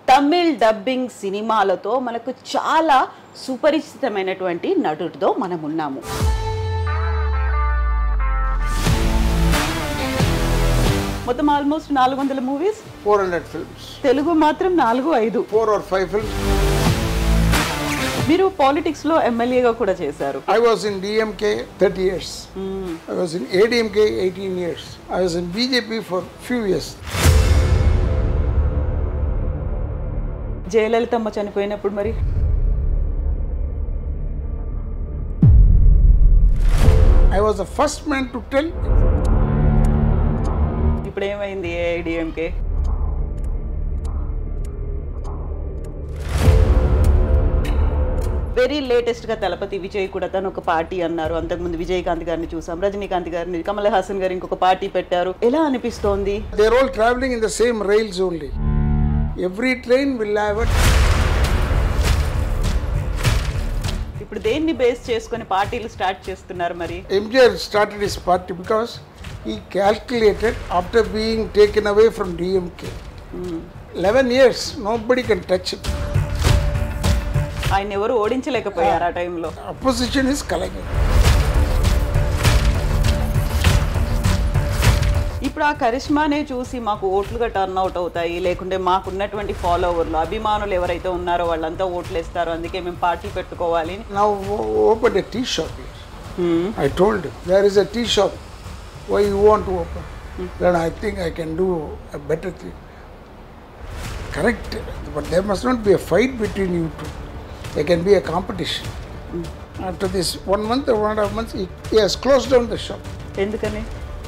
Tamil dubbing సినిమాలతో మనకు చాలా సుపరిచితమైనటువంటి నటుడితో మనం ఉన్నాము. మొత్తం ఆల్మోస్ట్ 400 మూవీస్, 400 films. తెలుగు మాత్రం 4-5 4 or 5 films. మీరు పాలిటిక్స్ లో ఎమ్మెల్యేగా కూడా చేశారు. I was in DMK 30 years. I was in ADMK 18 years. I was in BJP for few years. జయలలితమ్మ చనిపోయినప్పుడు మరి I was the first man to tell. ఇప్పుడు ఏమైంది ఏఐడిఎంకే? వెరీ లేటెస్ట్ గా తలపతి విజయ్ కూడా తను ఒక పార్టీ అన్నారు. అంతకుముందు విజయకాంత్ గారిని చూసాం, రజనీకాంత్ గారిని, కమల్ హాసన్ గారు ఇంకొక పార్టీ పెట్టారు. ఎలా అనిపిస్తోంది? They are all traveling in the same rails only. Every train will have a. ఇప్పుడు దేన్ని బేస్ చేసుకొని పార్టీలు స్టార్ట్ చేస్తున్నారు మరి? MJR started his party because he calculated after being taken away from DMK. 11 years, nobody can touch him. ఆయన ఎవరు ఓడించలేకపోయారు ఆ టైంలో. Opposition is collecting. ఇప్పుడు ఆ కరిష్మానే చూసి మాకు ఓట్లుగా టర్న్ అవుట్ అవుతాయి, లేకుంటే మాకున్నటువంటి ఫాలోవర్లు అభిమానులు ఎవరైతే ఉన్నారో వాళ్ళంతా ఓట్లు వేస్తారు, అందుకే మేము పార్టీ పెట్టుకోవాలి. Now open a tea shop here. I told him, there is a tea shop. Why you want to open? Then I think I can do a better thing. Correct, but there must not be a fight between you two. There can be a competition. After this 1 month or 1.5 months, he has closed down the shop. ఎందుకని?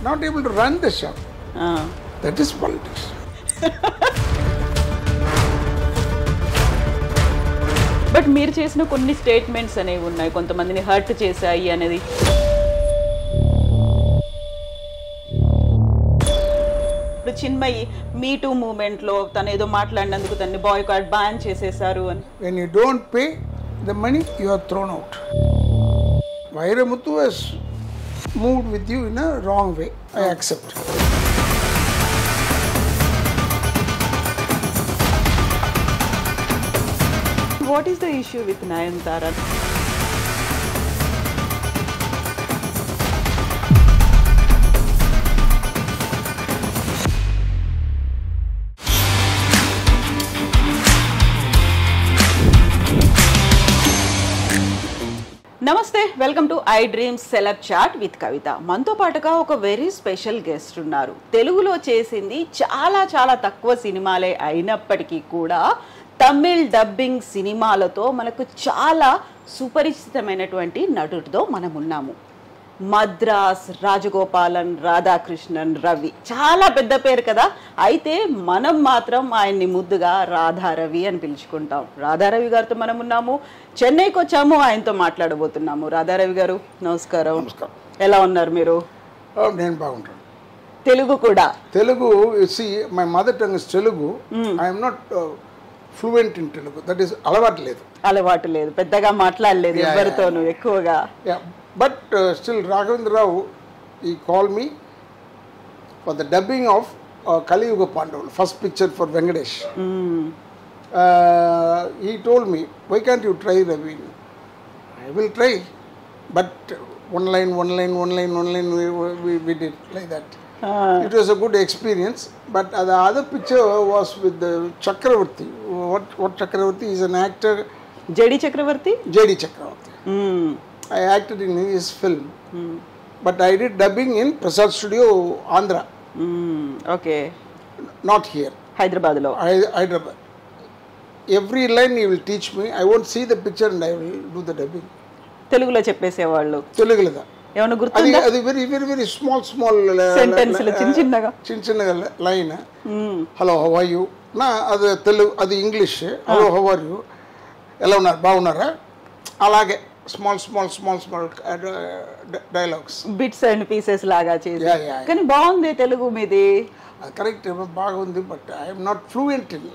Not able to run the shop. That is politics. But మీరు చేసిన కొన్ని statements అనేవి ఉన్నాయి, కొంతమందిని hurt చేశాయి అనేది. ఇప్పుడు చిన్మయి మీ టూ మూమెంట్ లో తను ఏదో మాట్లాడినందుకు తన్ని బాయ్కాట్ బ్యాన్ చేసేసారు అని. When you don't pay the money, you are thrown out. Vairamuthu has moved with you in a wrong way. I accept. What is the issue with Nayanthara? నమస్తే, welcome to iDream select chat with Kavitha. మనతో పాటుగా ఒక very special guest ఉన్నారు. తెలుగులో చేసింది చాలా చాలా తక్కువ సినిమాలే అయినప్పటికీ కూడా తమిళ్ డబ్బింగ్ సినిమాలతో మనకు చాలా సుపరిచితమైనటువంటి నటుడితో మనం ఉన్నాము. మద్రాస్, రాజగోపాలన్, రాధాకృష్ణన్, రవి, చాలా పెద్ద పేరు కదా. అయితే మనం మాత్రం ఆయన్ని ముద్దుగా రాధా రవి అని పిలుచుకుంటాం. రాధా రవి గారితో మనం ఉన్నాము, చెన్నైకి వచ్చాము, ఆయనతో మాట్లాడబోతున్నాము. రాధా రవి గారు నమస్కారం. ఎలా ఉన్నారు మీరు? నేను బాగుంటాను. తెలుగు కూడా? Telugu, see, my mother tongue is Telugu. I am not fluent in Telugu. That is అలవాటు లేదు, పెద్దగా మాట్లాడలేదు ఎవరితోనూ ఎక్కువగా. But still Raghavendra Rao, he called me for the dubbing of Kaliyuga Pandavu, first picture for Venkatesh. He told me, why can't you try, Ravi? I will try, but one line we did like that. It was a good experience, but the other picture was with the Chakravarti. What Chakravarti is an actor? J.D. Chakravarti? I acted in his film, but I did dubbing in Prasad Studio, Andhra. Okay. Not here. Hyderabad lo. Hyderabad. Every line he will teach me. I won't see the picture and I will do the dubbing. Telugulo cheppesevaallu. Telugulo da. ఏమన్నా గుర్తుందా? అది very small sentence లు చిన్నగా line. Hello, how are you? నా అది తెలుగు, అది English. Hello, how are you? ఎలా ఉన్నారు, బాగున్నారా? అలాగే small dialogues, bits and pieces లాగా చేసి. కానీ బాగుంది తెలుగు మీది. కరెక్ట్, బాగుంది. But I'm not fluent in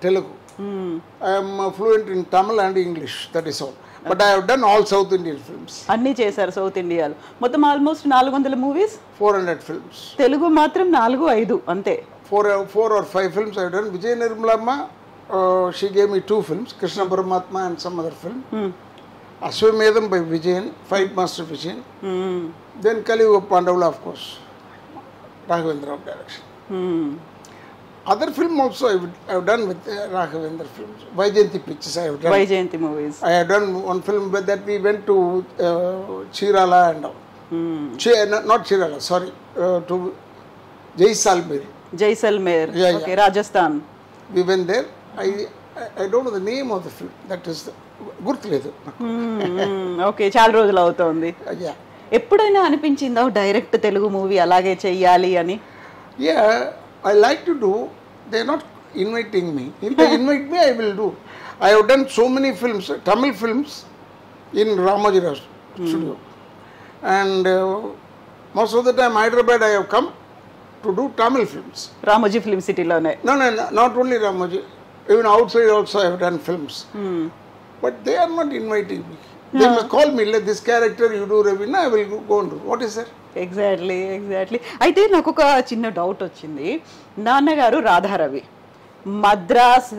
Telugu. I'm fluent in Tamil and English, that is all. But I have done all South Indian films. అన్ని చేశారు సౌత్ ఇండియాలో. మొత్తం ఆల్మోస్ట్ 400 మూవీస్, 400 films. తెలుగు మాత్రం 4-5 అంతే. four or five films I have done. Vijay Nirmalamma, she gave me 2 films, Krishna Paramatma and some other film. Ashwamedham by Vijayan, Fight Master Vijayan. Then Kaliyuga Pandavula, of course, Raghavendra direction. Other film also I have done with Raghavendra films. Vaijayanti pictures I have done. Vaijayanti movies. I have done one film with that we went to Chirala and all. Not Chirala, sorry, to Jaisalmer. Jaisalmer, Yeah, okay, yeah. Rajasthan. We went there. I don't know the name of the film. That is గుర్తులేదు. Okay, చాలా రోజులు అవుతోంది. Yeah. ఎప్పుడైనా అనిపించిందా direct Telugu movie అలాగే చెయ్యాలి అని? Yeah, I like to do. They are not inviting me. If they invite me, I will do. I have done so many films, Tamil films, in Ramoji Rao studio. And most of the time, Hyderabad, I have come to do Tamil films. Ramoji film సిటీలోనే? No, not only Ramoji. Even outside also I have done films. But they are not inviting me. They must call me, let this character you do Ravina, I will go and do. What is that? Exactly. అయితే నాకు ఒక చిన్న doubt వచ్చింది. నాన్నగారు Radha Ravi, Madras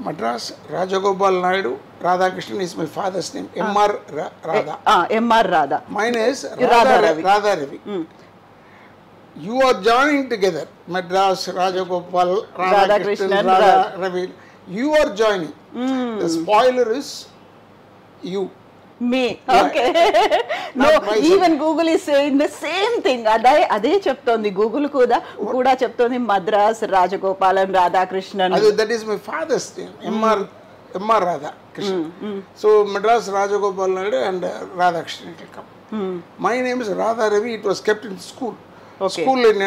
Rajagopal Naidu, Radhakrishnan is my father's name. M.R. Radha. M.R. Radha. Mine is Radha Ravi. Radha Ravi. You are joining together. Madras, Rajagopal, Radhakrishnan, Radha Ravi. You are joining. The spoiler is you. Me. Okay. No, even Google is saying the same thing. అదే చెప్తోంది. Google కూడా చెప్తోంది Madras Rajagopalan Radhakrishnan. That is my father's name. M.R. Radha Krishnan. So Madras Rajagopal Naidu and Radhakrishnan will come. My name is Radha Ravi. It was kept in school. Okay. School in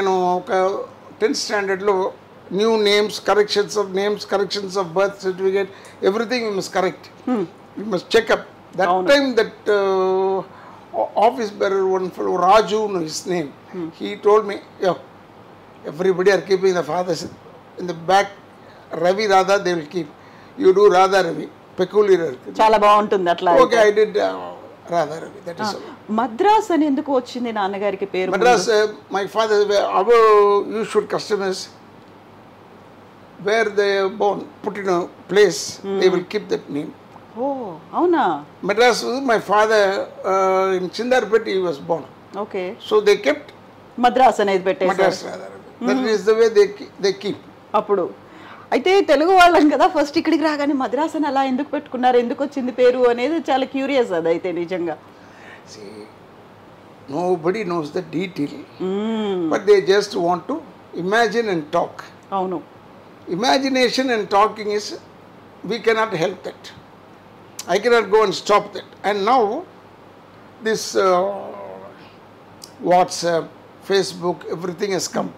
10th standard lo new names, corrections of birth certificate, everything we must correct. We must check up. That time that office bearer, one fellow, Raju, his name, he told me, yo, everybody are keeping the fathers in the back. Ravi Radha they will keep. You do Radha Ravi. Peculiar. చాలా బాగుంటుంది అట్లా. Okay, I did Radha Ravi. That is all. Madras అని ఎందుకు వచ్చింది నాన్నగారికి పేరు? Madras, my father, our usual custom is where they are born, put in a place, they will keep that name. ఓ అవునా? Madras, my father in Chindarpet, he was born. Okay. So they kept Madras అనేది పెట్టేశారు. Madras Radha Ravi. That is the way they keep. అప్పుడు అయితే తెలుగు వాళ్ళని కదా first ఇక్కడికి రాగానే మద్రాస్ అని అలా ఎందుకు పెట్టుకున్నారు, ఎందుకు వచ్చింది పేరు అనేది చాలా క్యూరియస్. అదైతే నిజంగా. See, nobody knows the detail, but they just want to imagine and talk. అవును. Imagination and talking is, we cannot help that. I cannot go and stop that. And now this WhatsApp, Facebook, everything has come.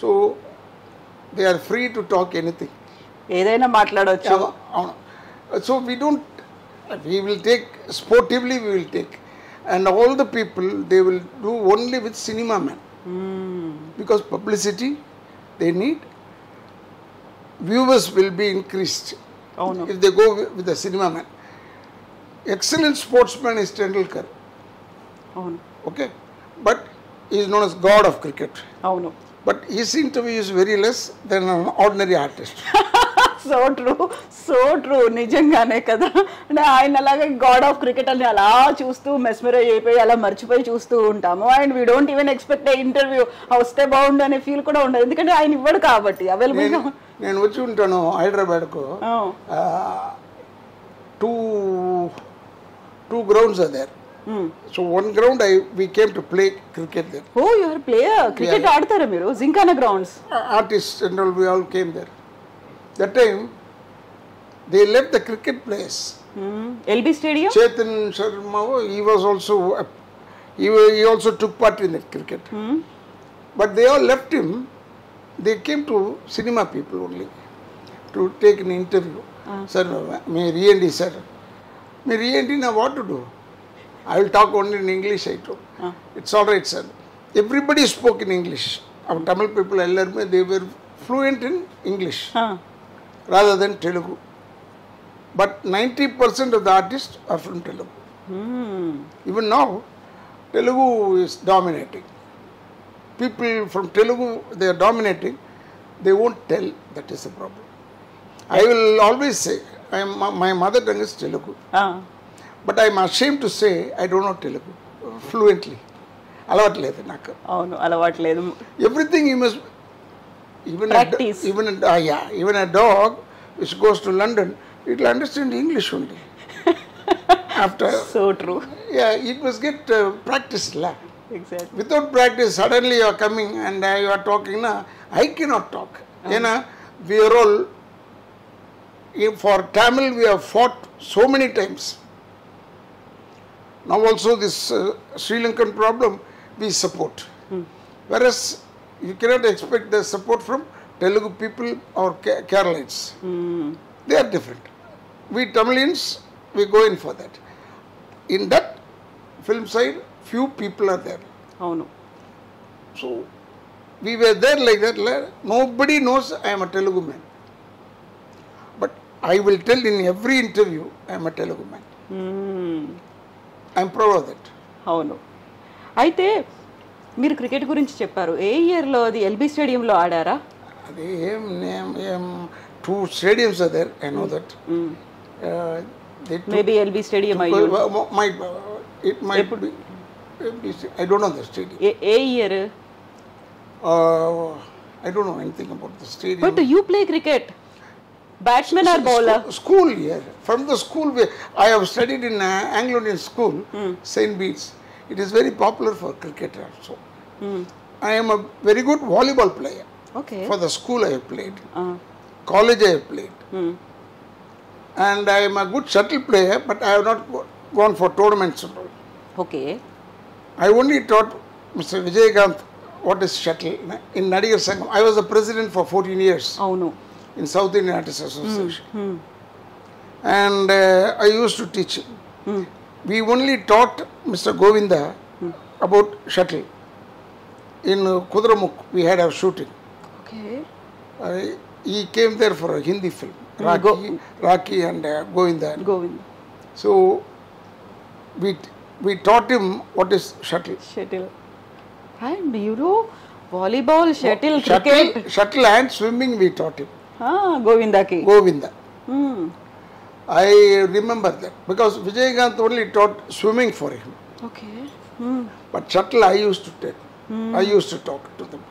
So they are free to talk anything. ఏదైనా మాట్లాడవచ్చు. So we will take sportively, we will take. And all the people, they will do only with cinema man. Because publicity, they need, viewers will be increased. If they go with the cinema man. Excellent sportsman is Tendulkar. Okay, but he is known as God of cricket. But his interview is very less than an ordinary artist. So true నిజంగానే కదా. ఆయన అలాగే God of cricket అని అలా చూస్తూ mesmerise అయిపోయి అలా మర్చిపోయి చూస్తూ ఉంటాము. And we don't even expect interview వస్తే బాగుండు అనే ఫీల్ కూడా ఉండదు, ఎందుకంటే ఆయన ఇవ్వడు కాబట్టి అవైలబుల్. నేను వచ్చి ఉంటాను హైదరాబాద్కు. Two grounds are there. So one ground we came to play cricket there. Oh, you are a player. Cricket ఆడతారా మీరు? Gymkhana grounds. Artists and all, we all came there. That time they left the cricket place. LB Stadium. Chetan Sharma, he was also he also took part in that cricket. But they all left him. They came to cinema people only to take an interview. Sir, may re-entry, sir. May re-entry, now what to do? I will talk only in English, I told. It's all right, sir. Everybody spoke in English. Our Tamil people, they were fluent in English rather than Telugu. But 90% of the artists are from Telugu. Even now, Telugu is dominating. People from Telugu, they are dominating. they won't tell. That is the problem. I will always say, my mother tongue is Telugu. But I am ashamed to say I don't know Telugu fluently. అలవాట్లేదు నాకు. అవును, అలవాట్లేదు. Everything you must, practice. Even a dog which goes to London, it will understand English only. After So true. Yeah, it must get practiced. Exactly. Without practice, suddenly you are coming and you are talking. I cannot talk. We are all, for Tamil we have fought so many times. Now also this Sri Lankan problem we support. Whereas you cannot expect the support from Telugu people or Keralites. They are different. We Tamilians, we go in for that. In that film side, few people are there. Oh no. So we were there like that. Nobody knows I am a Telugu man. But I will tell in every interview I am a Telugu man. I am proud of that. అవును. అయితే మీరు cricket గురించి చెప్పారు. ఏ ఇయర్లో అది LB స్టేడియంలో ఆడారా? అది two stadiums are there. I know that. Maybe LB Stadium. It might be. I don't know the stadium. A year? I don't know anything about the stadium. But you play cricket? Batsman or bowler? School, yeah. From the school, I have studied in Anglo-Indian school, St. Bede's. It is very popular for cricket also. I am a very good volleyball player. Okay. For the school I have played. College I have played. And I am a good shuttle player, but I have not gone for tournaments. Okay. I only taught Mr. Vijaykanth what is shuttle in Nadigar Sangam. I was the president for 14 years. Oh no. In South Indian Artists Association. And I used to teach. We only taught Mr. Govinda about shuttle. In Kudramukh, we had our shooting. Okay. He came there for a Hindi film. Raki and Govinda. So we taught him what is shuttle. Shuttle. And you know, volleyball, shuttle, cricket. Shuttle and swimming we taught him. Govinda. I remember that because Vijaykanth only taught swimming for him. Okay. But shuttle I used to take. I used to talk to them.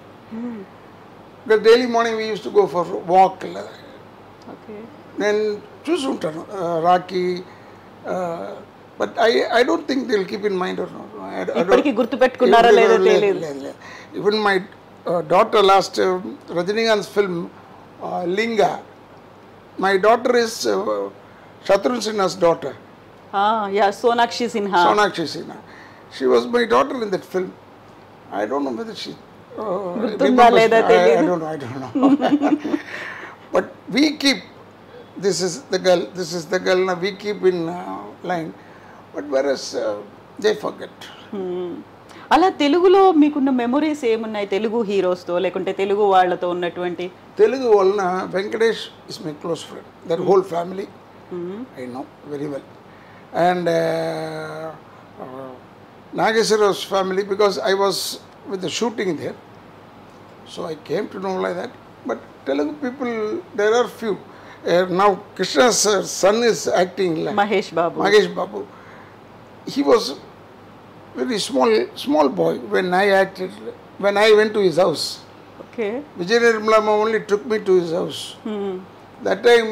The daily morning we used to go for a walk. Okay. Then choose Raki. But I don't think they'll keep in mind or not. Even my daughter last Rajinikanth's film Linga. My daughter is Shatrughan Sinha's daughter. Yeah, Sonakshi Sinha. She was my daughter in that film. I don't know whether she I don't know. But we keep, this is the girl, now we keep in line. But whereas they forget. అలా తెలుగులో మీకున్న memories ఏమున్నాయి తెలుగు హీరోస్తో లేకుంటే తెలుగు వాళ్ళతో ఉన్నటువంటి? తెలుగు వలన Venkatesh is my close friend. That whole family I know very well. And Nageswara's family, because I was with the shooting there. So I came to know like that. But Telugu people, there are few. Now Krishna's son is acting like Mahesh Babu. He was very small boy when I acted, when I went to his house. Okay. Vijay Nirmalama only took me to his house. That time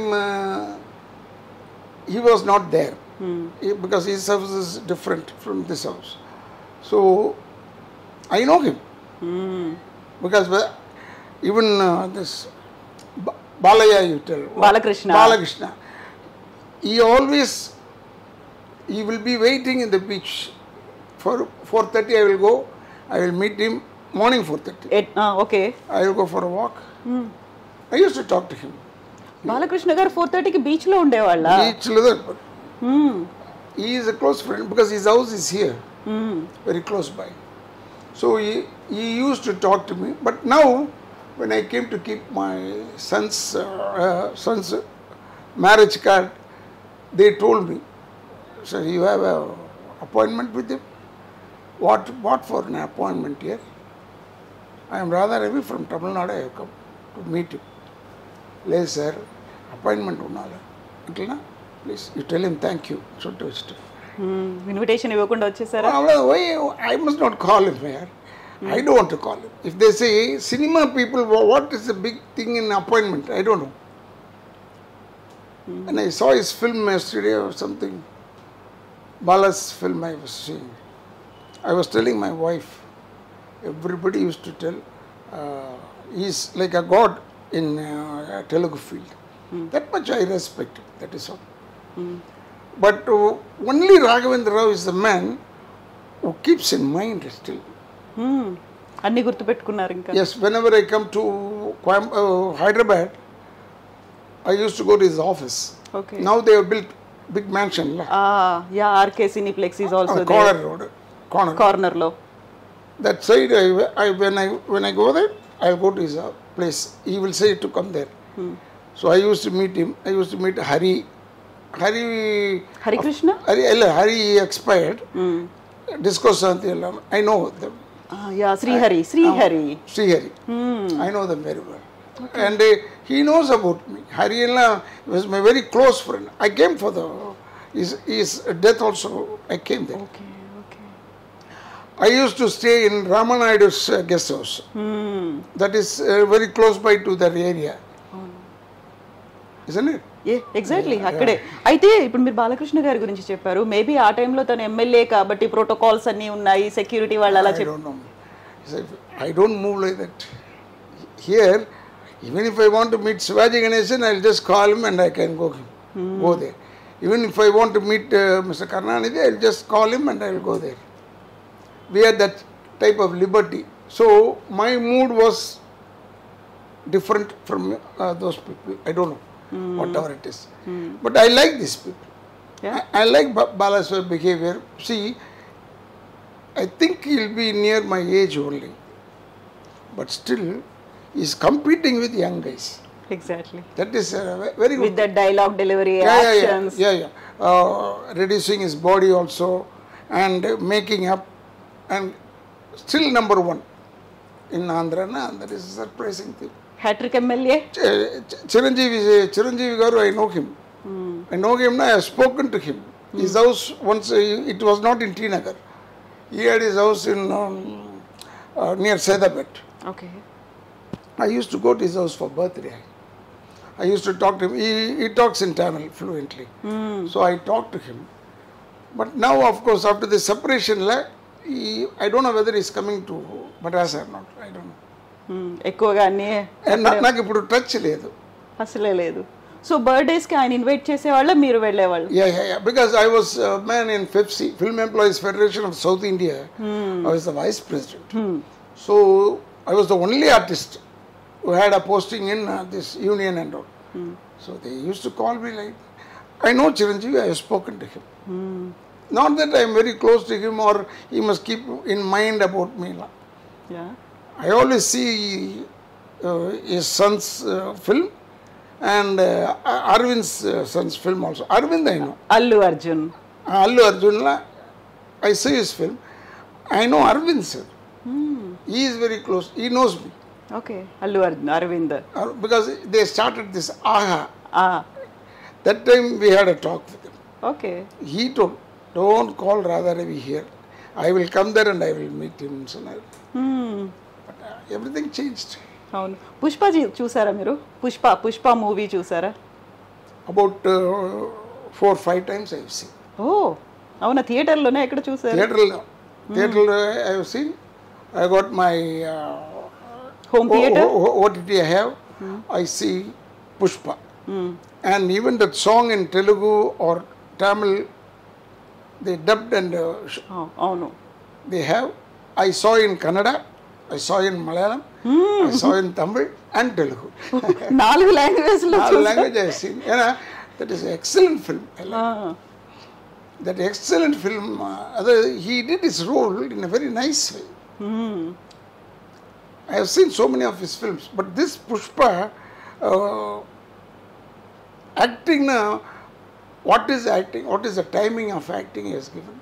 he was not there because his house is different from this house. So I know him because even this Balaya, you tell Balakrishna, he will be waiting in the beach. For 4:30 I will go. I will meet him morning 4:30. Okay. I will go for a walk. I used to talk to him. Balakrishna garu 4:30 ki beach lo undevalla. Beach lo. He is a close friend because his house is here, very close by. So he used to talk to me. But now, when I came to keep my son's marriage card, they told me, "Sir, you have a appointment with him." What for an appointment here? I am Radha Ravi from Tamil Nadu. I have come. to meet him. లేదు sir appointment ఉండాలి అట్లా please you tell him thank you చుట్టూ ఇష్టం. Invitation ఇవ్వకుండా వచ్చేసారా? I must not call him here. I don't want to call him. If they say cinema people, what is the big thing in appointment? I don't know. And I saw his film yesterday or something. Bala's film I was seeing. I was telling my wife, everybody used to tell, he's like a god in Telugu field. That much I respect him, that is all. But only Raghavendra Rao is the man who keeps in mind still. అన్ని గుర్తుపెట్టుకున్నారు ఇంకా. Yes, whenever I come to Hyderabad, I used to go to his office. Okay. Now they have built big mansion. Yeah, RK Cineplex is also there. Corner road. Corner lo. That side, when I go there, I go to his place. He will say to come there. So I used to meet him. I used to meet Hari Krishna? Hari expired. Disco Santhi, I know them. Yeah, Srihari. Srihari. I know them very well. Okay. And he knows about me. Hari was my very close friend. I came for his death also. I came there. Okay. I used to stay in Ramanaidu's guest house. That is very close by to that area. Isn't it? Exactly అక్కడే. అయితే ఇప్పుడు మీరు బాలకృష్ణ గారి గురించి చెప్పారు. Maybe ఆ టైంలో తను ఎమ్మెల్యే కాబట్టి ప్రోటోకాల్స్ అన్నీ ఉన్నాయి, సెక్యూరిటీ వాళ్ళు అలా చెప్పారు. I don't move like that. Here, even if I want to meet Shivaji Ganesan, I'll just call him and I can go there. Even if I want to meet Mr. Karnanidhi, I'll just call him and I'll go there. We had that type of liberty. So my mood was different from those people. I don't know. Whatever it is. But I like these people. Yeah. I like Bala's behavior. See, I think he'll be near my age only. But still, he's competing with young guys. Exactly. That is very good. With the dialogue delivery, actions. Yeah. Reducing his body also and making up. And still number one in Andhra. That is a surprising thing. Hat-trick MLA? Chiranjeevi Garu, I know him. I know him now, I have spoken to him. His house once, it was not in T Nagar. He had his house in near Sedabet. Okay. I used to go to his house for birthday. I used to talk to him. He talks in Tamil fluently. So I talked to him. But now, of course, after the separation, I don't know whether he's coming to Madras or not. I don't know. ఎక్కువగా నాకు ఇప్పుడు touch లేదు, అసలే లేదు. So birthdays కి ఆయన invite చేసేవాళ్ళ, మీరు వెళ్ళేవాళ్ళు? Yeah. Because I was a man in FEPSI, Film Employees Federation of South India. I was the vice president. So I was the only artist who had a posting in this union and all. So they used to call me like, I know Chiranjeevi, I have spoken to him. Not that I am very close to him or he must keep in mind about me. Yeah. I always see his son's film and Arvind's son's film also. Arvind I know. Allu Arjun. I see his film. I know Arvind sir. He is very close. He knows me. Okay. Allu Arjun, Arvind. Because they started this AHA. That time we had a talk with him. Okay. He told, don't call Radha Ravi here. I will come there and I will meet him. But everything changed. అవును. పుష్ప చూసారా మీరు? Pushpa movie చూసారా? About 4-5 times I have seen. ఓ అవునా, థియేటర్లోనే ఎక్కడ చూసారు? Theatre I have seen. I got my home theater. OTT I have. I see Pushpa. And even that song in Telugu or Tamil, they dubbed and అవును. They have. I saw in Kannada. I saw in Malayalam, I saw in Tamil and Telugu. 4 languages lo chusa. 4 languages I have seen. That is an excellent film. I like that excellent film. He did his role in a very nice way. I have seen so many of his films, but this Pushpa acting now, what is acting? What is the timing of acting he has given?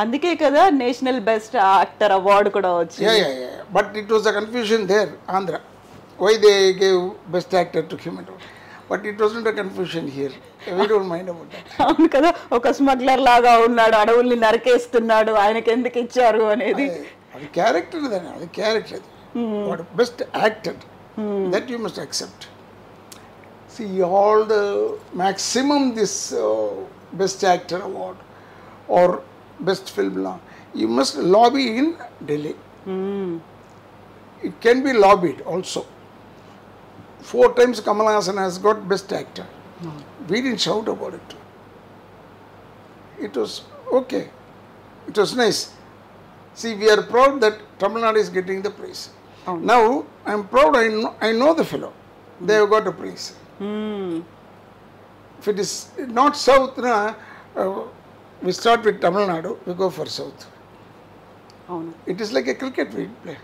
అందుకే కదా national best actor award కూడా వచ్చింది. Yeah. But it was a confusion there, Andhra. why they gave best actor to him and all. But it wasn't a confusion here. We don't mind about that. అవును కదా, ఒక smuggler లాగా ఉన్నాడు, అడవుల్ని నరికేస్తున్నాడు, ఆయనకి ఎందుకు ఇచ్చారు అనేది. అది క్యారెక్టర్, అది character. What best acted, that you must accept. See, all the maximum this best actor award or best film law, you must lobby in Delhi. It can be lobbied also. 4 times Kamal Haasan has got best actor. We didn't shout about it. It was okay. It was nice. See, we are proud that Tamil Nadu is getting the praise. Now, I am proud, I know the fellow. They have got a praise. If it is not South, we start with Tamil Nadu, we go for South. It is like a cricket we play.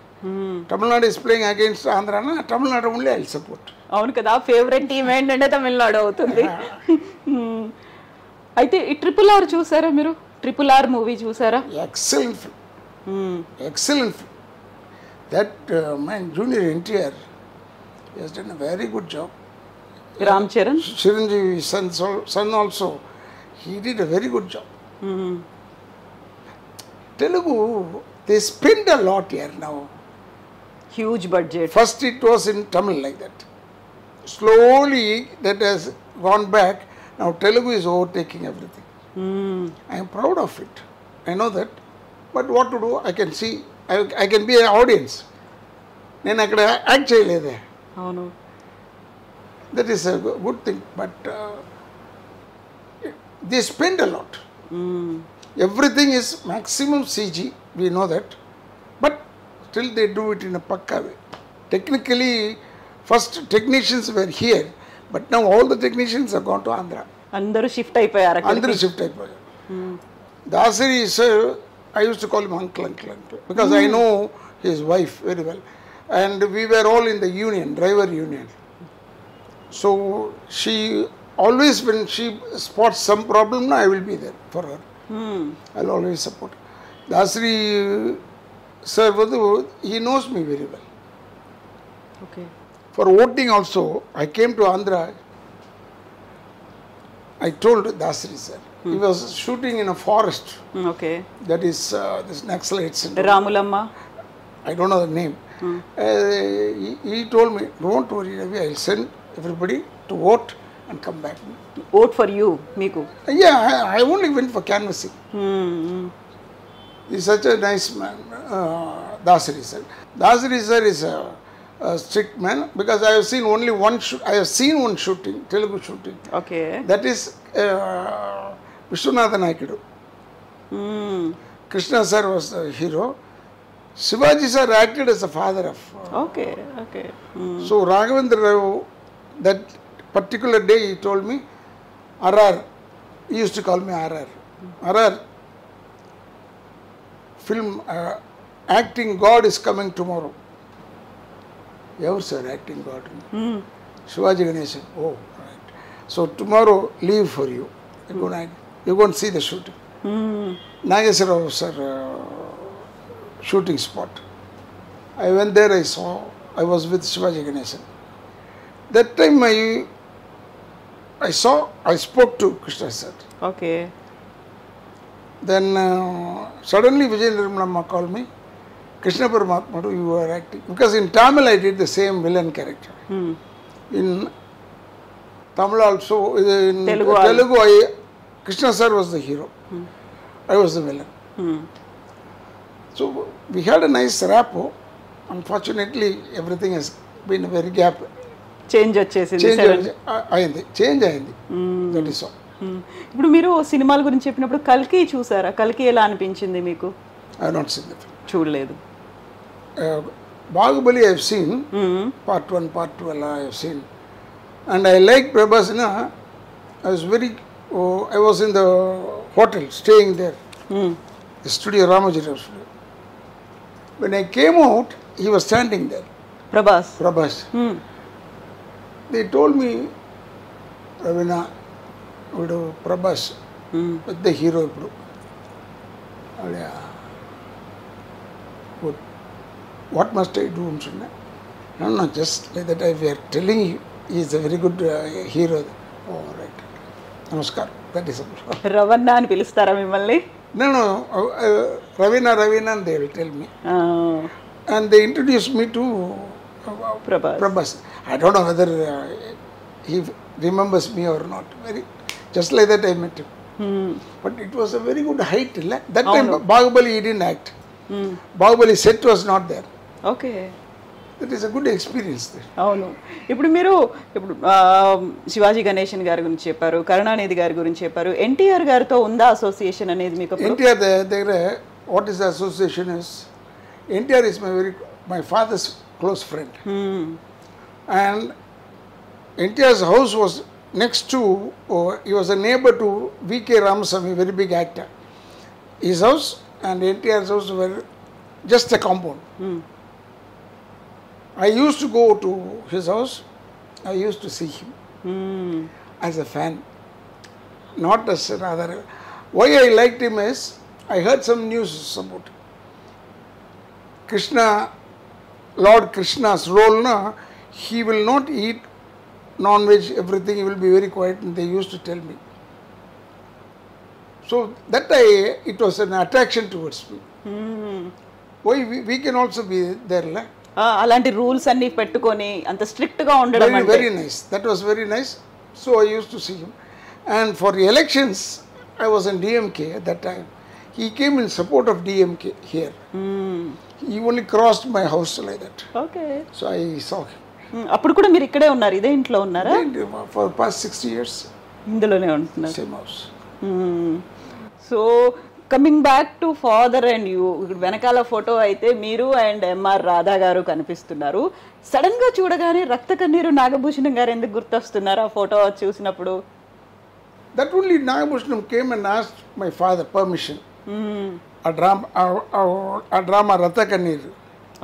Tamil Nadu is playing against Andhra, Tamil Nadu only I will support. అవును కదా, favourite team ఏంటంటే తమిళనాడు అవుతుంది. అయితే ఈ RRR చూసారా మీరు? RRR movie చూసారా? Excellent film. Excellent film. That man, Junior NTR, he has done a very good job. Ram Charan? Chiranjeevi's son also, he did a very good job. Telugu, they spend a lot here now. Huge budget. First it was in Tamil like that. Slowly that has gone back. Now Telugu is overtaking everything. I am proud of it. I know that. But what to do? I can see. I can be an audience. నేను అక్కడ act చేయలేదే. అవును. That is a good thing. But they spend a lot. Everything is maximum CG. We know that. But still they do it in a pakka way. Technically, first technicians were here. But now all the technicians have gone to Andhra. అందరూ shift అయిపోయారు. అందరూ shift అయిపోయారు. Dasari sir, I used to call him uncle because I know his wife very well. And we were all in the union, driver union. So she always, when she spots some problem, I will be there for her. I'll always support her. Dasari sir, he knows me very well. Okay. For voting also, I came to Andhra. I told Dasari sir, he was shooting in a forest. Okay. That is this Naxalites. Ramulamma. I don't know the name. He told me, don't worry, Ravi, I'll send everybody to vote and come back. Vote for you, Miku. Yeah, I only went for canvassing. He's such a nice man, Dasari sir. Dasari sir is a strict man because I have seen only one I have seen one shooting, Telugu shooting. Okay. That is Vishwanatha Naikudu. Krishna sir was the hero. Shivaji sir acted as the father of. Okay. So Raghavendra Rao, that particular day he told me, RR, he used to call me RR. RR, film acting God is coming tomorrow. Ever sir, acting God? Shivaji Ganesan. Oh, right. So tomorrow leave for you. You're going to see the shooting. Nageswara Rao sir shooting spot. I went there, I was with Shivaji Ganesan. That time I spoke to Krishna sir. Okay. Then suddenly Vijay Nirmalamma called me, Krishna Paramatma, you are acting. Because in Tamil I did the same villain character. In Tamil also, in Telugu Krishna sir was the hero. I was the villain. So we had a nice rapport. Unfortunately, everything has been a very gap. Change వచ్చేసింది. Change అయింది. That is all. ఇప్పుడు మీరు సినిమాల గురించి చెప్పినప్పుడు కల్కి చూసారా? కల్కి ఎలా అనిపించింది మీకు? I have not seen the film. చూడలేదు. Bahubali I have seen. Part 1, Part 2 I have seen. And I like Prabhas. I was in the hotel, staying there. The studio, Ramoji Rao studio. When I came out, he was standing there. Prabhas. They told me, Ravina, Prabhas, with the hero. What must I do? No, just like that we are telling you, he is a very good hero. Oh, right. Namaskar. That is all. రవణ అని పిలుస్తారా మిమ్మల్ని? No, Ravina, and they will tell me. And they introduced me to Prabhas. I don't know whether he remembers me or not. Just like that I met him. But it was a very good height. That time Bahubali he didn't act. Bahubali set was not there. Okay. That is a good experience there. అవును. ఇప్పుడు మీరు శివాజీ గణేశన్ గారి గురించి చెప్పారు, కరుణానిధి గారి గురించి చెప్పారు. ఎన్టీఆర్ గారితో ఉందా అసోసియేషన్ అనేది మీకు? ఎన్టీఆర్ దగ్గర what is the association is, NTR is my father's close friend. And NTR's house was next to, he was a neighbor to V.K. Ramasamy, very big actor. His house and NTR's house were just a compound. I used to go to his house. I used to see him as a fan, not as rather. Why I liked him is, I heard some news about Krishna, Lord Krishna's role. He will not eat non-veg, everything. He will be very quiet, and they used to tell me. So that it was an attraction towards me. Why we can also be there, la? అలాంటి rules అన్ని పెట్టుకొని అంత strict గా ఉండడం అంటే very nice. That was very nice. So I used to see him. And for the elections, I was in DMK at that time. He came in support of DMK here. He only crossed my house like that. Okay. So I saw him. అప్పుడు కూడా మీరు ఇక్కడే ఉన్నారు, ఇదే ఇంట్లో ఉన్నారా? For the past 60 years. ఇందులోనే ఉంటున్నారు. Same house. So coming back to father and you, వెనకాల ఫోటో అయితే మీరు అండ్ ఎంఆర్ రాధా గారు కనిపిస్తున్నారు. సడన్ గా చూడగానే రక్త కన్నీరు నాగభూషణం గారు ఎందుకు గుర్తొస్తున్నారు ఆ ఫోటో చూసినప్పుడు? That only Nagabhushanam came and asked my father permission. A drama Ratha Kanneeru.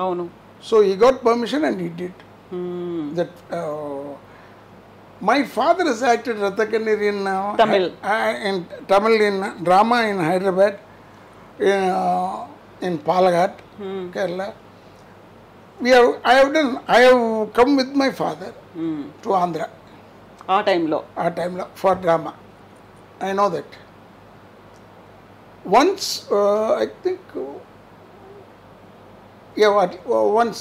అవును. So he got permission and he did. That my father has acted Ratha Kanneeru in Tamil in drama in Hyderabad, in Palagat, Kerala. I have come with my father to Andhra. ఆ టైంలో For drama. I know that. Once, I think, once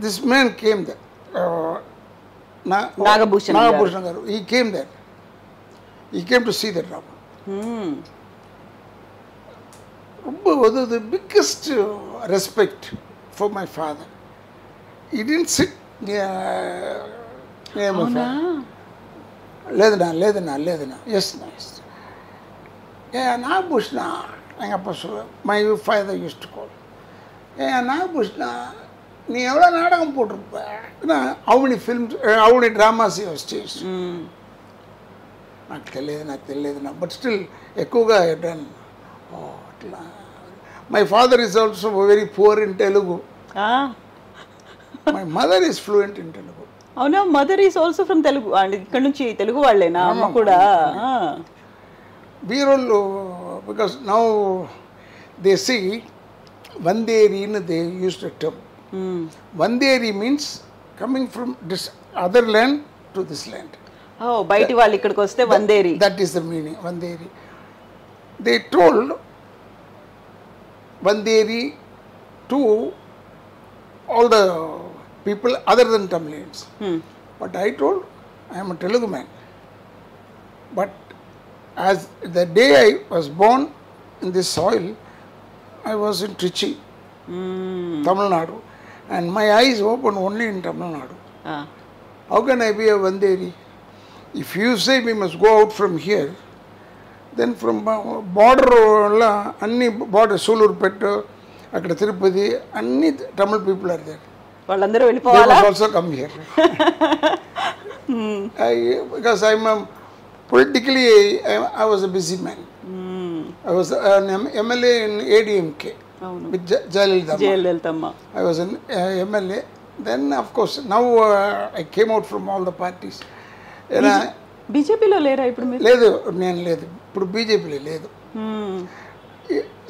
this man came there. Nagabhushan garu. He came there. He came to see the drama. The biggest respect for my father. He didn't sit near my father. Ledana. Yes, nice. Yeah, Nagabhushana. My father used to call. Yeah, Nagabhushana. நீ எவ்வளோ நாடகம் போட்டிருப்ப? How many films, how many dramas he has changed? నాకు తెలియదు. But still, ఎక్కువగా I have done. My father is also very poor in Telugu. My mother is fluent in Telugu. అవునా? Mother is also from Telugu. And ఇక్కడ నుంచి తెలుగు వాళ్ళేనా అమ్మ కూడా? Because now they see Vanderi, they used a term. Vanderi means coming from this other land to this land. బయటి వాళ్ళు ఇక్కడికి వస్తే వందేరి. That is the meaning, Vanderi. They told Vanderi to all the people other than Tamilians. But I told, I am a Telugu man. But as the day I was born in this soil, I was in Trichy, Tamil Nadu, and my eyes opened only in Tamil Nadu. How can I be a Vanderi? If you say we must go out from here, then from border, anni border, Sulurpet, akkada Tirupati, anni Tamil people are there. వాళ్ళందరూ వెళ్ళిపోవాలా? They must also come here. Because I'm politically, I was a busy man. I was an MLA in ADMK with Jayalalithamma. I was an MLA. Then, of course, now I came out from all the parties. బీజేపీలో లేరా ఇప్పుడు మీరు? లేదు, నేను లేదు ఇప్పుడు బీజేపీలో లేదు.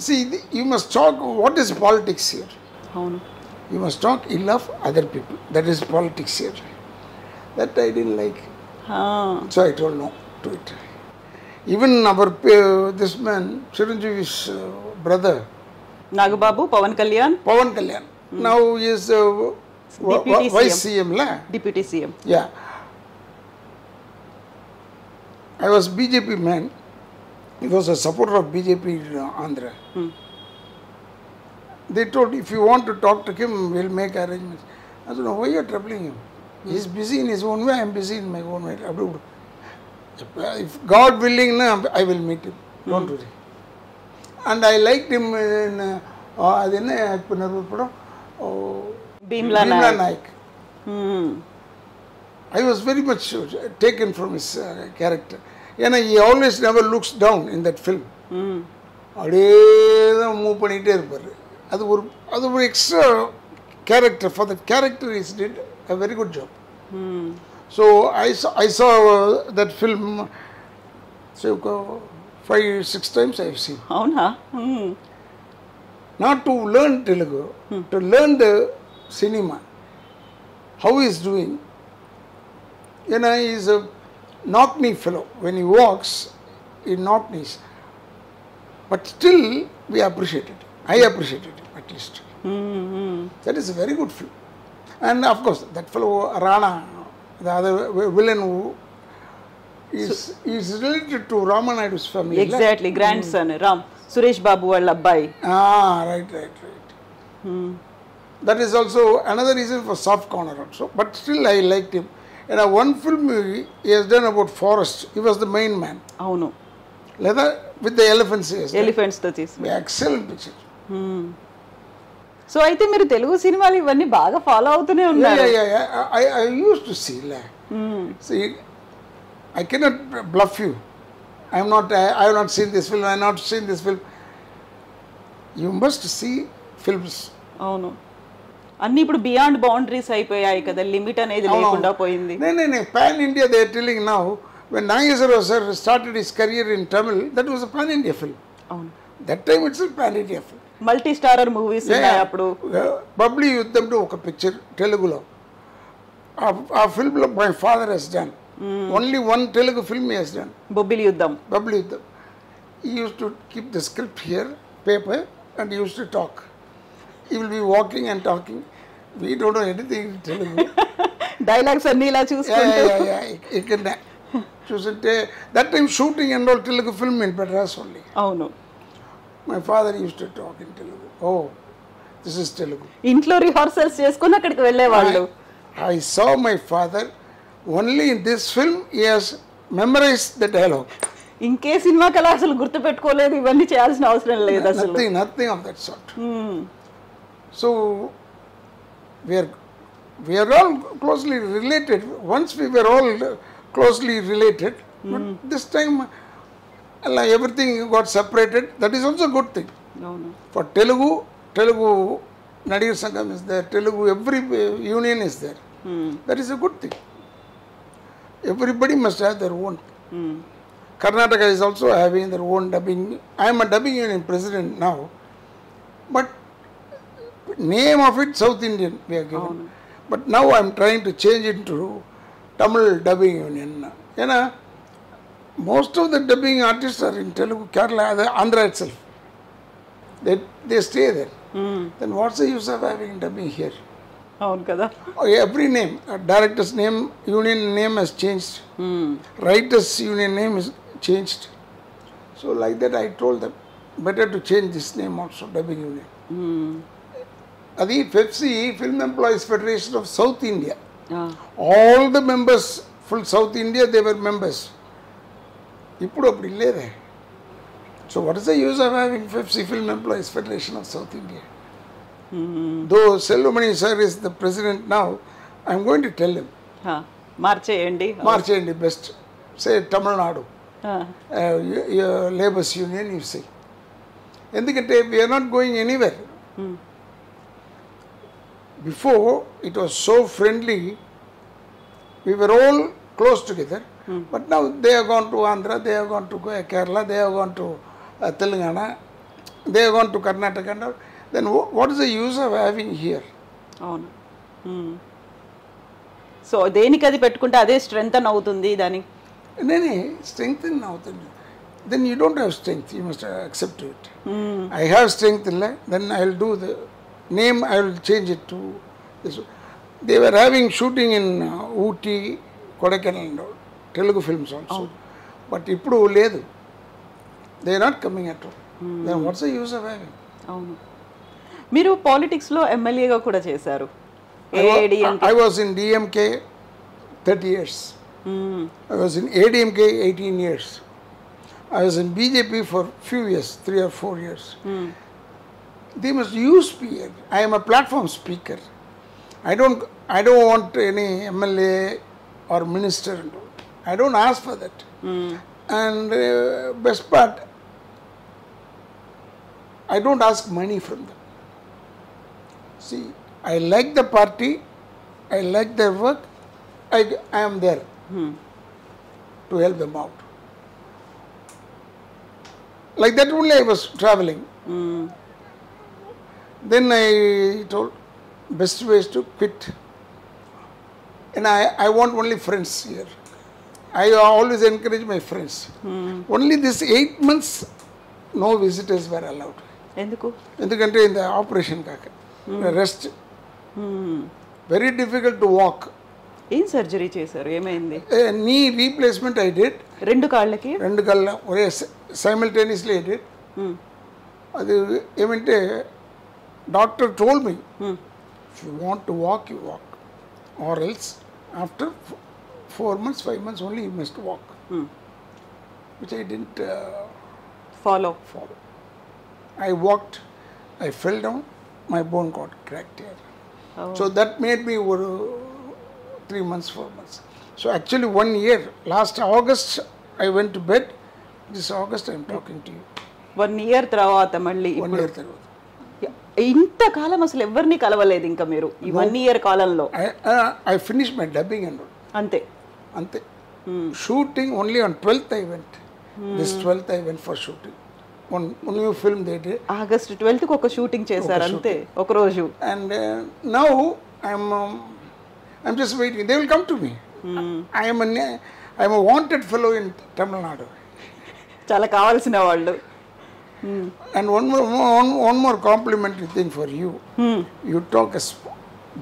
See, you must talk what is politics here. అవును. You must talk ill of other people. That is politics here. That I didn't like. So I told no to it. Even our this man, Chiranjeevi's brother, Nagababu, Pawan Kalyan. Pawan Kalyan. Now he is Deputy Vice CM. Deputy CM. Yeah. I was BJP man. He was a supporter of BJP in Andhra. They told, if you want to talk to him, we'll make arrangements. I said, no, why are you troubling him? He's busy in his own way, I'm busy in my own way. If God willing, I will meet him. Don't worry. And I liked him in Bhimla Naik. I was very much taken from his character. He always never looks down in that film. Move பண்ணிட்டே இருப்பாரு. அது ஒரு extra character. For that character, he did a very good job. So I saw that film 5-6 times I have seen. Avuna? Not to learn Telugu, to learn the cinema, how he is doing. He is a knock-knee fellow. When he walks, he knock-knees. But still, we appreciate it. I appreciated it, at least. That is a very good film. And of course, that fellow Rana, the other villain who is related to Ramanaidu's family. Exactly, grandson, Ram. Suresh Babu walla abbai. Right. That is also another reason for soft corner also. But still I liked him. One film he has done about forest. He was the main man. Avunu. Leather with the elephants. Elephants తో చేసి. Excellent picture. So అయితే మీరు తెలుగు సినిమాలు ఇవన్నీ బాగా follow అవుతూనే ఉన్నారు. I used to see. See, I cannot bluff you. I have not seen this film. I have not seen this film. You must see films. అవును. అన్ని ఇప్పుడు బియాండ్ బౌండరీస్ అయిపోయాయి కదా, లిమిట్ అనేది లేకుండా పోయింది. Pan India they are telling now. When Nayanthara sir started his career in Tamil, that was a Pan India film. అవును. That time itself Pan India film. Multi starrer movies ఉన్నాయి అప్పుడు. బబ్లీ యుద్ధంలో ఒక పిక్చర్ తెలుగులో ఆ ఫిల్మ్ లో my father has done. Only one Telugu film he has done. Bobbili యుద్ధం. He used to keep the script here, paper, and he used to talk. He will be walking and talking. We don't know anything in Telugu. Dialogues అన్ని ఇలా చూసుకుంటూ. చూస్తుంటే that time shooting and all Telugu film in Madras only. అవును. My father used to talk in Telugu. Oh, this is Telugu. ఇంట్లో rehearsals చేసుకొని అక్కడికి వెళ్ళేవాళ్ళు. I saw my father only in this film. He has memorized the dialogue. ఇంకే cinema కళ అసలు గుర్తు పెట్టుకోలేదు, ఇవన్నీ చేయాల్సిన అవసరం లేదు అసలు. Nothing of that sort. So we are all closely related. Once we were all closely related, but this time everything got separated. That is also a good thing. For Telugu Nadigar Sangam is there. Telugu, every union is there. That is a good thing. Everybody must have their own. Karnataka is also having their own dubbing. I am a dubbing union president now, but name of it South Indian we are given. But now I am trying to change it to Tamil dubbing union. Most of the dubbing artists are in Telugu, Kerala, Andhra itself. They stay there. Then what's the use of having dubbing here? అవును కదా. Every name, director's name, union name has changed. Writer's union name is changed. So like that I told them, better to change this name also, dubbing union. Adi FEFCI, Film Employees Federation of South India. All the members, full South India, they were members. Ippudu appadi illede. So what is the use of having FEFCI, Film Employees Federation of South India? Though Selvamani sir is the president now, I am going to tell him. Marcheyandi best. Say Tamil Nadu. Your labour's union, you say. Endukante we are not going anywhere. Before it was so friendly, we were all close together. But now they have gone to Andhra, they have gone to Kerala, they have gone to Telangana, they have gone to Karnataka. Then what is the use of having here? అవును. So దేనికి అది పెట్టుకుంటే అదే strength అవుతుంది దాని. నేనే strengthen అవుతుంది. Then you don't have strength, you must accept it. I have strength, then I will do the name, I will change it to this. They were having shooting in Ooty, Kodaikanal and all, Telugu films also. But ఇప్పుడు లేదు. They are not coming at all. Then what's the use of having? అవును. మీరు పాలిటిక్స్లో ఎమ్మెల్యేగా కూడా చేశారు. I was in DMK 30 years. I was in ADMK 18 years. I was in BJP for few years, 3 or 4 years. They must use PR. I am a platform speaker. I don't want any MLA or minister. I don't ask for that. And best part, I don't ask money from them. See, I like the party, I like their work, I am there to help them out. Like that only I was traveling. Then I told best way is to quit. And I want only friends here. I always encourage my friends. Only this 8 months, no visitors were allowed. ఎందుకంటే in the operation కాక rest. Very difficult to walk. ఏం surgery చేశారు? ఏమైంది? Knee replacement I did. రెండు కాళ్ళకి ఒరే simultaneously I did. అది ఏమంటే doctor told me, if you want to walk, you walk, or else after 4 months, 5 months only you must walk, which I didn't follow. I walked, I fell down, my bone got cracked here. So that made me 3 months, 4 months. So actually 1 year, last August I went to bed. This August I am talking to you. 1 year తర్వాత మళ్ళీ 1 year తర్వాత ఇంత కాలం అసలు ఎవరిని కలవలేదు ఇంకా మీరు ఈ 1 year కాలంలో? I finished my dubbing and all. అంతే. Shooting only on 12th I went. This 12th I went for shooting. One new film they did. August 12th కి ఒక షూటింగ్ చేశారు అంతే, ఒక రోజు. And now I'm just waiting. They will come to me. I am a wanted fellow in Tamil Nadu. చాలా కావాల్సిన వాళ్ళు. And one more complimentary thing for you. You talk a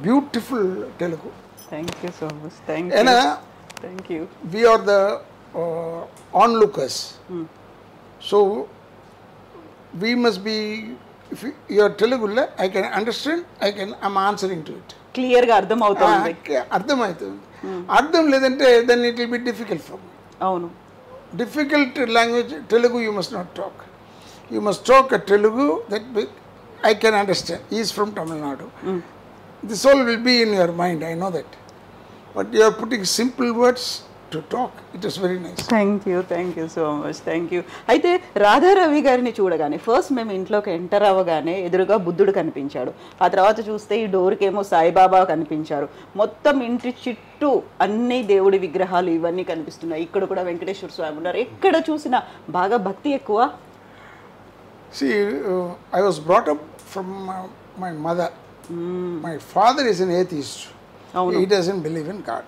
beautiful Telugu. Thank you so much. Thank you. We are the onlookers. So we must be, if you are Telugu, I can understand, I'm answering to it. Clear గా అర్థం అవుతుంది. అర్థం లేదంటే then it will be difficult for me. అవును. Difficult language, Telugu you must not talk. You must talk a Telugu that I can understand. He is from Tamil Nadu. This all will be in your mind, I know that. But you are putting simple words to talk. It is very nice. Thank you so much. Thank you. అయితే రాధా రవి గారిని చూడగానే first మేము ఇంట్లోకి enter అవ్వగానే ఎదురుగా బుద్ధుడు కనిపించాడు. ఆ తర్వాత చూస్తే ఈ డోర్కి ఏమో సాయిబాబా కనిపించారు. మొత్తం ఇంటి చుట్టూ అన్ని దేవుడి విగ్రహాలు ఇవన్నీ కనిపిస్తున్నాయి. ఇక్కడ కూడా వెంకటేశ్వర స్వామి ఉన్నారు. ఎక్కడ చూసినా బాగా భక్తి ఎక్కువ. See, I was brought up from my mother. My father is an atheist. He doesn't believe in God.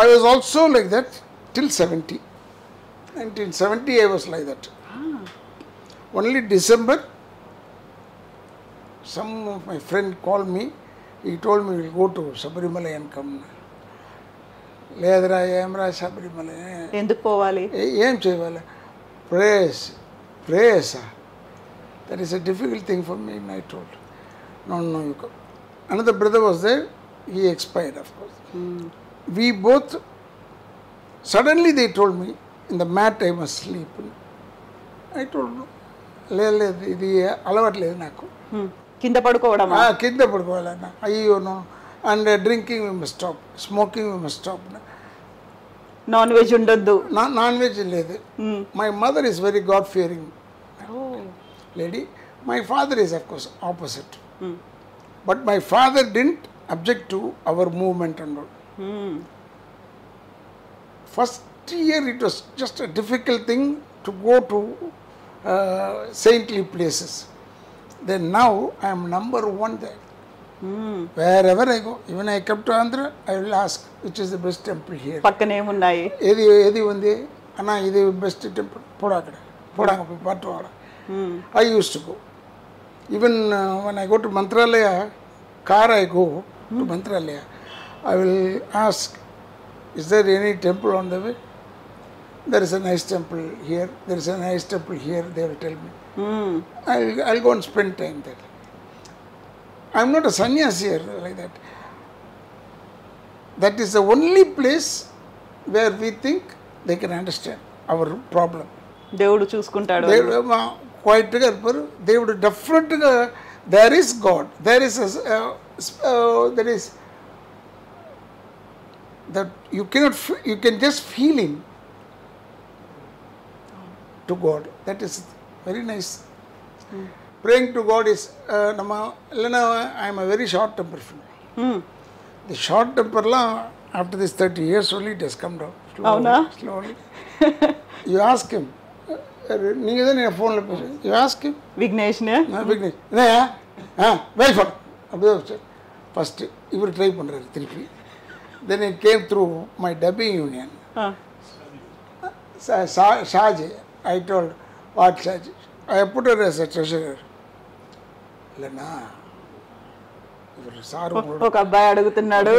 I was also like that till 70. 1970 I was like that. Only December, some of my friend called me. He told me we'll go to Sabarimala and come. Ledra Yamra Sabarimala. ఎందుకు పోవాలి? ఏం చేయాలి? Praise. That is a difficult thing for me, I told. No, you come. Another brother was there. He expired, of course. We both, suddenly they told me, in the mat I must sleep. I told them, ఇది అలవాట్లేదు నాకు. కింద పడుకోవడమా? కింద పడుకోవాలన్నా. అయ్యో no. And drinking we must stop, smoking we must stop. Non veg ఉండొద్దు. Non veg లేదు. My mother is very god fearing lady. My father is of course opposite. But my father didn't object to our movement and all. First year it was just a difficult thing to go to saintly places. Then now I am number one there. Wherever I go, even I come to Andhra, I will ask which is the best temple here. పక్కనే ఉన్నాయి. ఏది ఉంది అన్న, ఇది best temple, poda అక్కడ, పోడాంగ పోయి పాటు వాడ. I used to go. Even when I go to Mantralaya, car I go to Mantralaya, I will ask, is there any temple on the way? There is a nice temple here, there is a nice temple here, they will tell me. I'll go and spend time there. I'm not a sannyasi like that. That is the only place where we think they can understand our problem. దేవుడు చూసుకుంటాడు. క్వైట్గా వెళ్ళిపోరు. దేవుడు డెఫినెట్గా there is God. There is that you can just feel him to God. That is very nice. Praying to God is I am a very short temper. The short temper after this 30 years only it has come down slowly. You ask him. You ask him. Vignesh welcome. First you will try therapy. Then it came through my dubbing union. Shaji, I told, what Shaji? I put her as a treasurer. ఒక అబ్బాయి అడుగుతున్నాడు.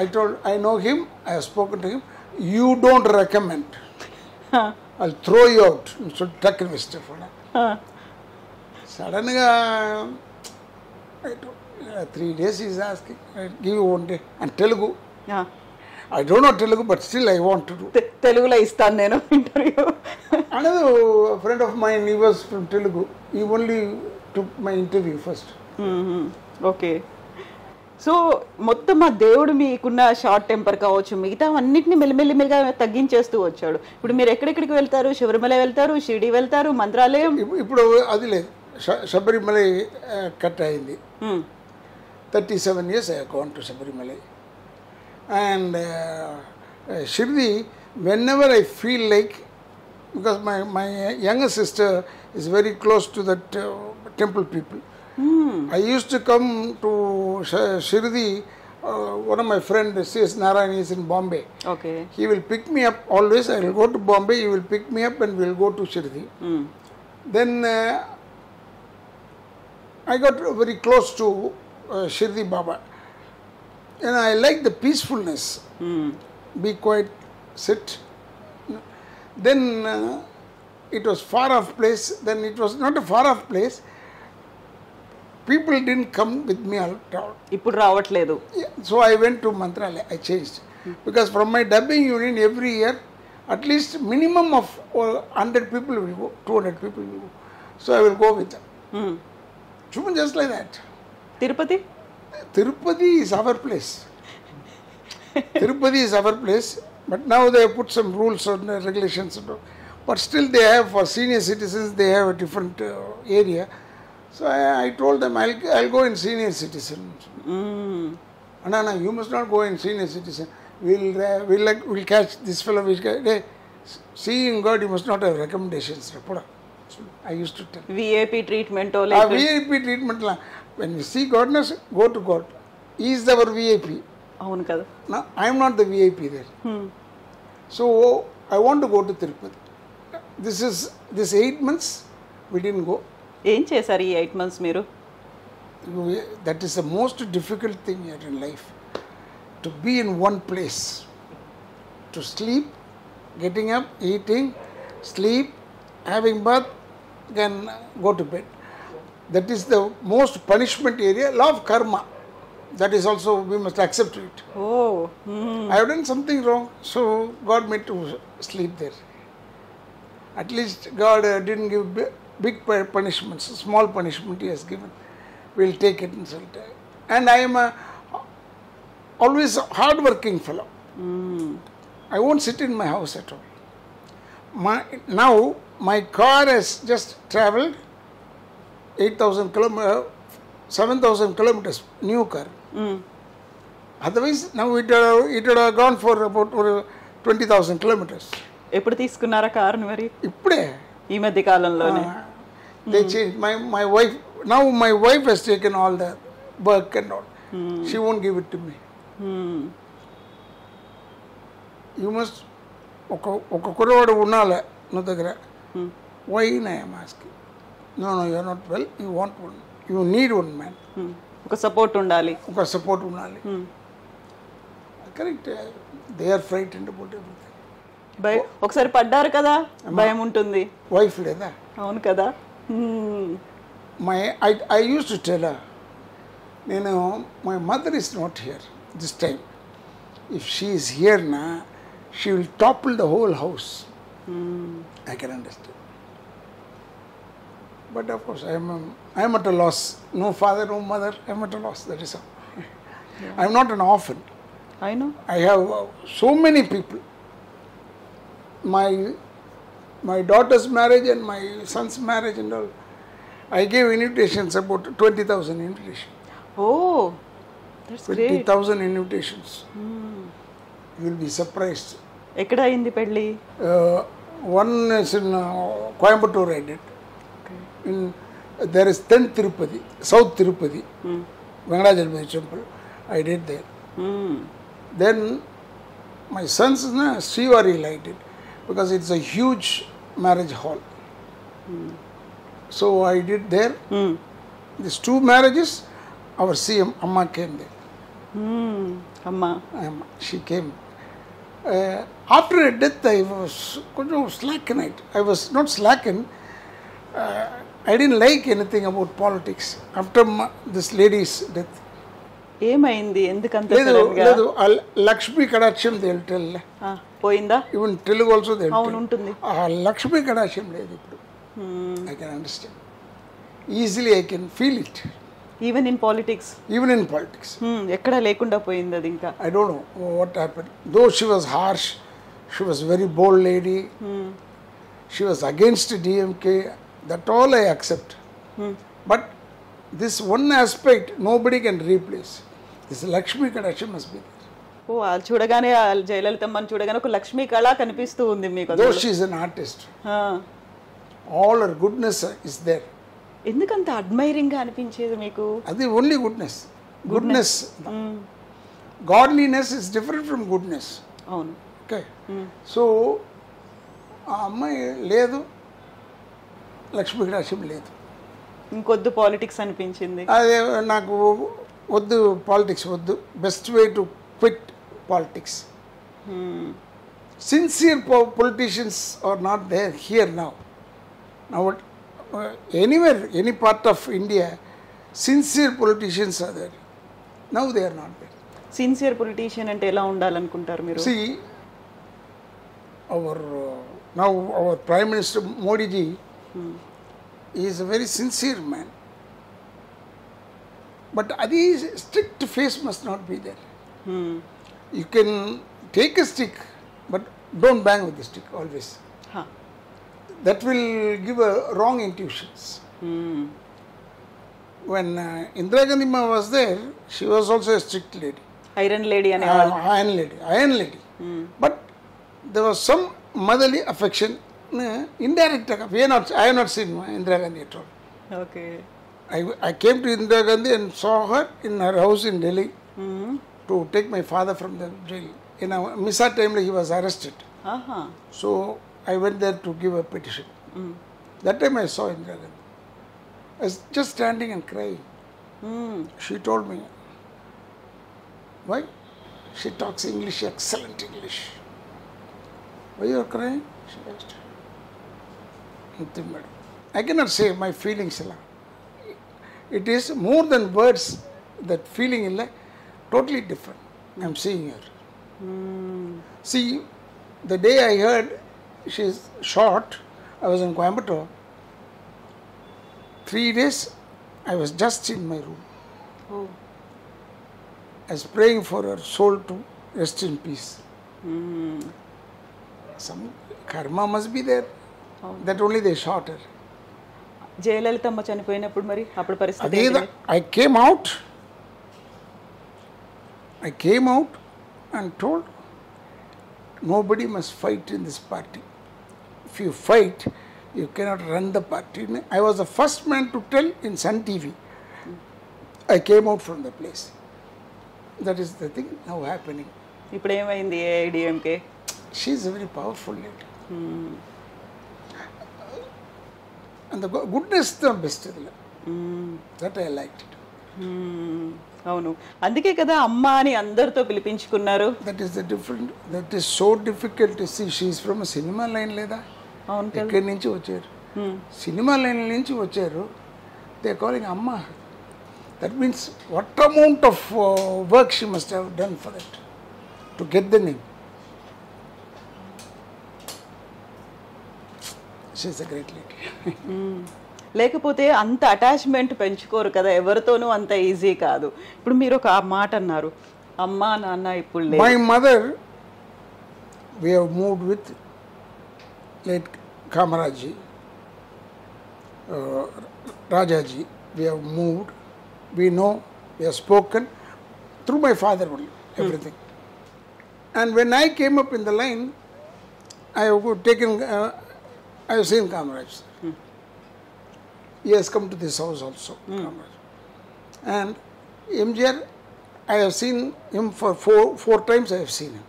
I told, I know him, I have spoken to him. You don't recommend. I'll throw you out. So tuck in Mr. Suddenly, 3 days he is asking, I'll give you 1 day. And Telugu. I don't know Telugu, but still I want to do. తెలుగులో ఇస్తాను నేను interview. Another friend of mine, he was from Telugu. He only took my interview first. Okay. So మొత్తం ఆ దేవుడు మీకున్న short temper కావచ్చు, మిగతా అన్నిటిని మెల్లిమెల్లిగా తగ్గించేస్తూ వచ్చాడు. ఇప్పుడు మీరు ఎక్కడెక్కడికి వెళ్తారు? శబరిమల వెళ్తారు, షిరిడి వెళ్తారు, మంత్రాలయం. ఇప్పుడు అది లేదు, శబరిమల కట్ అయింది. 37 years I have gone to Shabarimala. And Shirdi, whenever I feel like, because my younger sister is very close to that temple people. I used to come to Shirdi. One of my friends, C.S. Narayan, is in Bombay. Okay. He will pick me up always. I will go to Bombay, he will pick me up and we will go to Shirdi. Then I got very close to Shirdi Baba. And I like the peacefulness. Be quiet, sit. Then it was far off place. Then it was not a far off place. People didn't come with me at all. ఇప్పుడు రావట్లేదు. So I went to Mantralaya. I changed. Because from my dubbing union every year, at least minimum of 100 people will go, 200 people will go. So I will go with them. Just like that. Tirupati is our place. Tirupati is our place, but now they have put some rules and regulations. But still they have, for senior citizens, they have a different area. So I told them, I'll go in senior citizen. No, you must not go in senior citizen. We'll catch this fellow. Seeing God, you must not have recommendations. I used to tell. VIP treatment. VIP treatment. When we see Godness, go to God. He is our VIP. No, I am not the VIP there. So I want to go to Tirupati. This 8 months we didn't go. ఏం చేశారు ఈ 8 months మీరు? That is the most difficult thing in life. To be in one place. To sleep, getting up, eating, sleep, having bath, then go to bed. That is the most punishment area. Law of karma. That is also, we must accept it. I have done something wrong, so God made to sleep there. At least God didn't give big punishments. Small punishment He has given. We'll take it and sort it. And I am always a hard-working fellow. I won't sit in my house at all. Now my car has just travelled 8,000 kilometers, 7,000 kilometers, new car. Otherwise, now it would have gone for about 20,000 kilometers. ఎప్పుడు తీసుకున్నారా కారుని మరి? ఇప్పుడే, ఈ మధ్య కాలంలోనే. They changed. My wife, now my wife has taken all the work and all. She won't give it to me. You must, oka kuravadu unnala no dagara. Why I am asking? No, you are not well. You want one. You need one man. ఒక support ఉండాలి. Oka support unnali. Correct. They are frightened about everything. ఒకసారి పడ్డారు కదా, భయం ఉంటుంది. Wife leda. అవును కదా. I used to tell her, my mother is not here this time. If she is here now, she will topple the whole house. I can understand. But of course, I am at a loss. No father, no mother. I am at a loss. That is all. I am not an orphan. I know. I have so many people. My daughter's marriage and my son's marriage and all. I gave invitations, about 20,000 invitations. Oh, that's great. 20,000 invitations. You will be surprised. ఎక్కడ అయింది పెళ్ళి? One is in Coimbatore I did. There is 10th Tirupati, South Tirupati, Venkadachalamurti temple. I did there. Then my son's Srivari liked it because it's a huge marriage hall. So I did there. These 2 marriages, our CM Amma came there. Amma. She came. After her death, I was slackened. I was not slackened. I didn't like anything about politics after this lady's death. ఏమైంది? ఎందుకంత లేదు లక్ష్మీ కటాక్షం they will tell. పోయిందా? Even Telugu also they will tell. అవును ఉంటుంది. లక్ష్మీ కటాక్షం లేదు ఇప్పుడు. I can understand. Easily I can feel it. Even in politics. ఎక్కడ లేకుండా పోయింది అది ఇంకా. I don't know what happened. Though she was harsh, she was very bold lady. She was against DMK. That all I accept. But this one aspect nobody can replace. This Lakshmi Kadasham must be there. వాళ్ళు చూడగానే జయలలితమ్మని చూడగానే ఒక లక్ష్మీ కళ కనిపిస్తూ ఉంది మీకు. Though she is an artist, all her goodness is there. ఎందుకంత admiring గా అనిపించేది మీకు? అది only goodness. Godliness is different from goodness. అవును. Okay. So ఆ అమ్మాయి లేదు, లక్ష్మీ కటాక్షం లేదు. ఇంకొద్దు పాలిటిక్స్ అనిపించింది. అదే నాకు వద్దు, పాలిటిక్స్ వద్దు. Best way to quit politics. Sincere politicians are not there here now. Now anywhere, any part of India, sincere politicians are there. Now they are not there. Sincere politician అంటే ఎలా ఉండాలనుకుంటారు మీరు? See, our Prime Minister Modi ji, he is a very sincere man. But adi strict face must not be there. You can take a stick, but don't bang with the stick always. That will give a wrong intuitions. When Indira Gandhi ma was there, she was also a strict lady. Iron lady Iron lady. But there was some motherly affection. Indirect. I have not seen Indira Gandhi at all. Okay. I came to Indira Gandhi and saw her in her house in Delhi to take my father from the jail. In a Misa time, he was arrested. So I went there to give a petition. That time I saw Indira Gandhi. I was just standing and crying. She told me, why? She talks English, excellent English. Why you are crying? She asked. I cannot say my feelings. It is more than words. That feeling is totally different. I am seeing her. See, the day I heard she is shot, I was in Coimbatore. 3 days, I was just in my room. I was praying for her soul to rest in peace. Some karma must be there. That only they shot her. జయలలితమ్మ చనిపోయినప్పుడు మరి అప్పుడు పరిస్థితి I came out and told nobody must fight in this party. If you fight, you cannot run the party. I was the first man to tell in Sun TV. I came out from the place. That is the thing now happening. ఇప్పుడు ఏమైంది AIADMK? She is a very powerful lady. And the goodness the best. That I liked it. అవును, అందుకే కదా అమ్మ అని అందరితో పిలిపించుకున్నారు. That is the different. That is so difficult to see. She is from a cinema line లేదా? అవును కదా. ఎక్కడి నుంచి వచ్చారు? సినిమా లైన్ నుంచి వచ్చారు. They are calling Amma. That means what amount of work she must have done for that to get the name. She is a great lady. లేకపోతే అంత అటాచ్మెంట్ పెంచుకోరు కదా ఎవరితోనూ, అంత ఈజీ కాదు. ఇప్పుడు మీరు ఒక మాట అన్నారు, అమ్మా నాన్న ఇప్పుడు లేదు. My mother, we have moved with late Kamaraji, Rajaji. We have moved. We know. We have spoken through my father only. Everything. And when I came up in the line, I have taken. I have seen Kamaraj. He has come to this house also. And MGR, I have seen him for four times. I have seen him,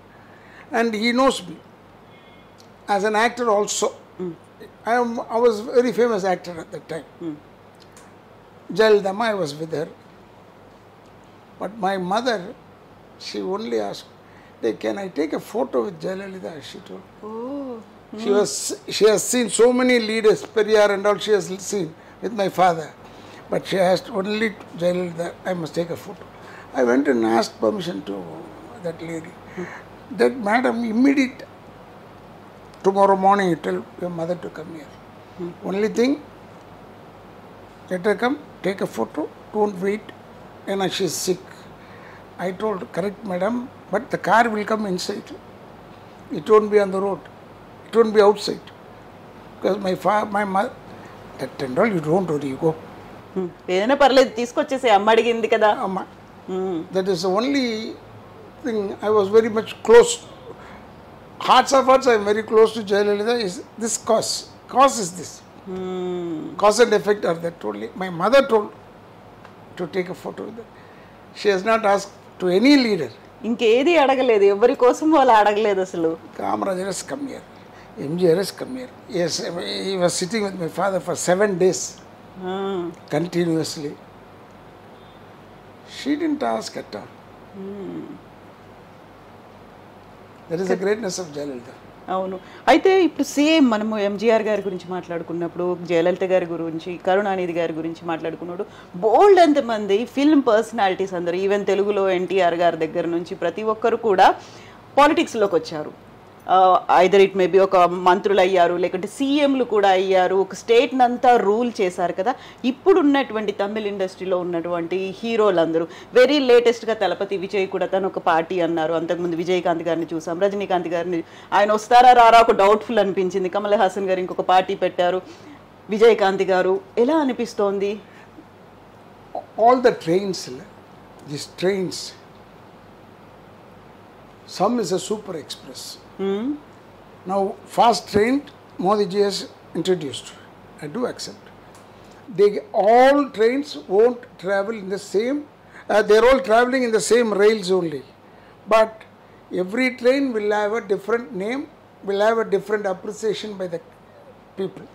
and he knows me as an actor also. I was very famous actor at that time. Jayalalitha, I was with her, but my mother, she only asked, "Hey, can I take a photo with Jayalalitha?" She told. Oh. She has seen so many leaders, Periyar and all. She has seen with my father, but she asked only Jayalalitha, I must take a photo. I went and asked permission to that lady. That madam immediate. Tomorrow morning you tell your mother to come here. Only thing, let her come, take a photo, don't wait, and she is sick. I told, correct madam, but the car will come inside. It won't be on the road. It won't be outside. Because my mother, that and all, you don't worry, you go. ఏదైనా పర్లేదు తీసుకొచ్చేసి అమ్మ అడిగింది కదా. Amma. That is the only thing I was very much close. Hearts of hearts, I am very close to Jayalalitha. Is this cause? Cause is this. Cause and effect are that only. My mother told to take a photo with her. She has not asked to any leader. ఇంకేది అడగలేదు, ఎవరి కోసం వాళ్ళు అడగలేదు అసలు. Kamaraj has come here. MGR has come here. Yes, he was sitting with my father for 7 days. Continuously. She didn't ask at all. That is the greatness of Jayalalitha. అవును, అయితే ఇప్పుడు సేమ్ మనము ఎంజీఆర్ గారి గురించి మాట్లాడుకున్నప్పుడు, జయలలిత గారి గురించి, కరుణానిధి గారి గురించి మాట్లాడుకున్నప్పుడు బోల్డ్ ఎంతమంది ఫిల్మ్ పర్సనాలిటీస్ అందరూ, ఈవెన్ తెలుగులో ఎన్టీఆర్ గారి దగ్గర నుంచి ప్రతి ఒక్కరు కూడా పాలిటిక్స్లోకి వచ్చారు. ఐదర్ ఇట్ మేబీ ఒక మంత్రులు అయ్యారు, లేకుంటే సీఎంలు కూడా అయ్యారు, ఒక స్టేట్ని అంతా రూల్ చేశారు కదా. ఇప్పుడు ఉన్నటువంటి తమిళ ఇండస్ట్రీలో ఉన్నటువంటి హీరోలందరూ, వెరీ లేటెస్ట్గా తలపతి విజయ్ కూడా తను ఒక పార్టీ అన్నారు. అంతకుముందు విజయకాంత్ గారిని చూసాం, రజనీకాంత్ గారిని, ఆయన వస్తారా రారా ఒక డౌట్ఫుల్ అనిపించింది. కమల్ హాసన్ గారు ఇంకొక పార్టీ పెట్టారు, విజయకాంత్ గారు. ఎలా అనిపిస్తోంది? All the trains, these trains, some is a super express. Now, fast train, Modi ji has introduced. I do accept. All trains won't travel in the same. They are all traveling in the same rails only. But every train will have a different name, will have a different appreciation by the people.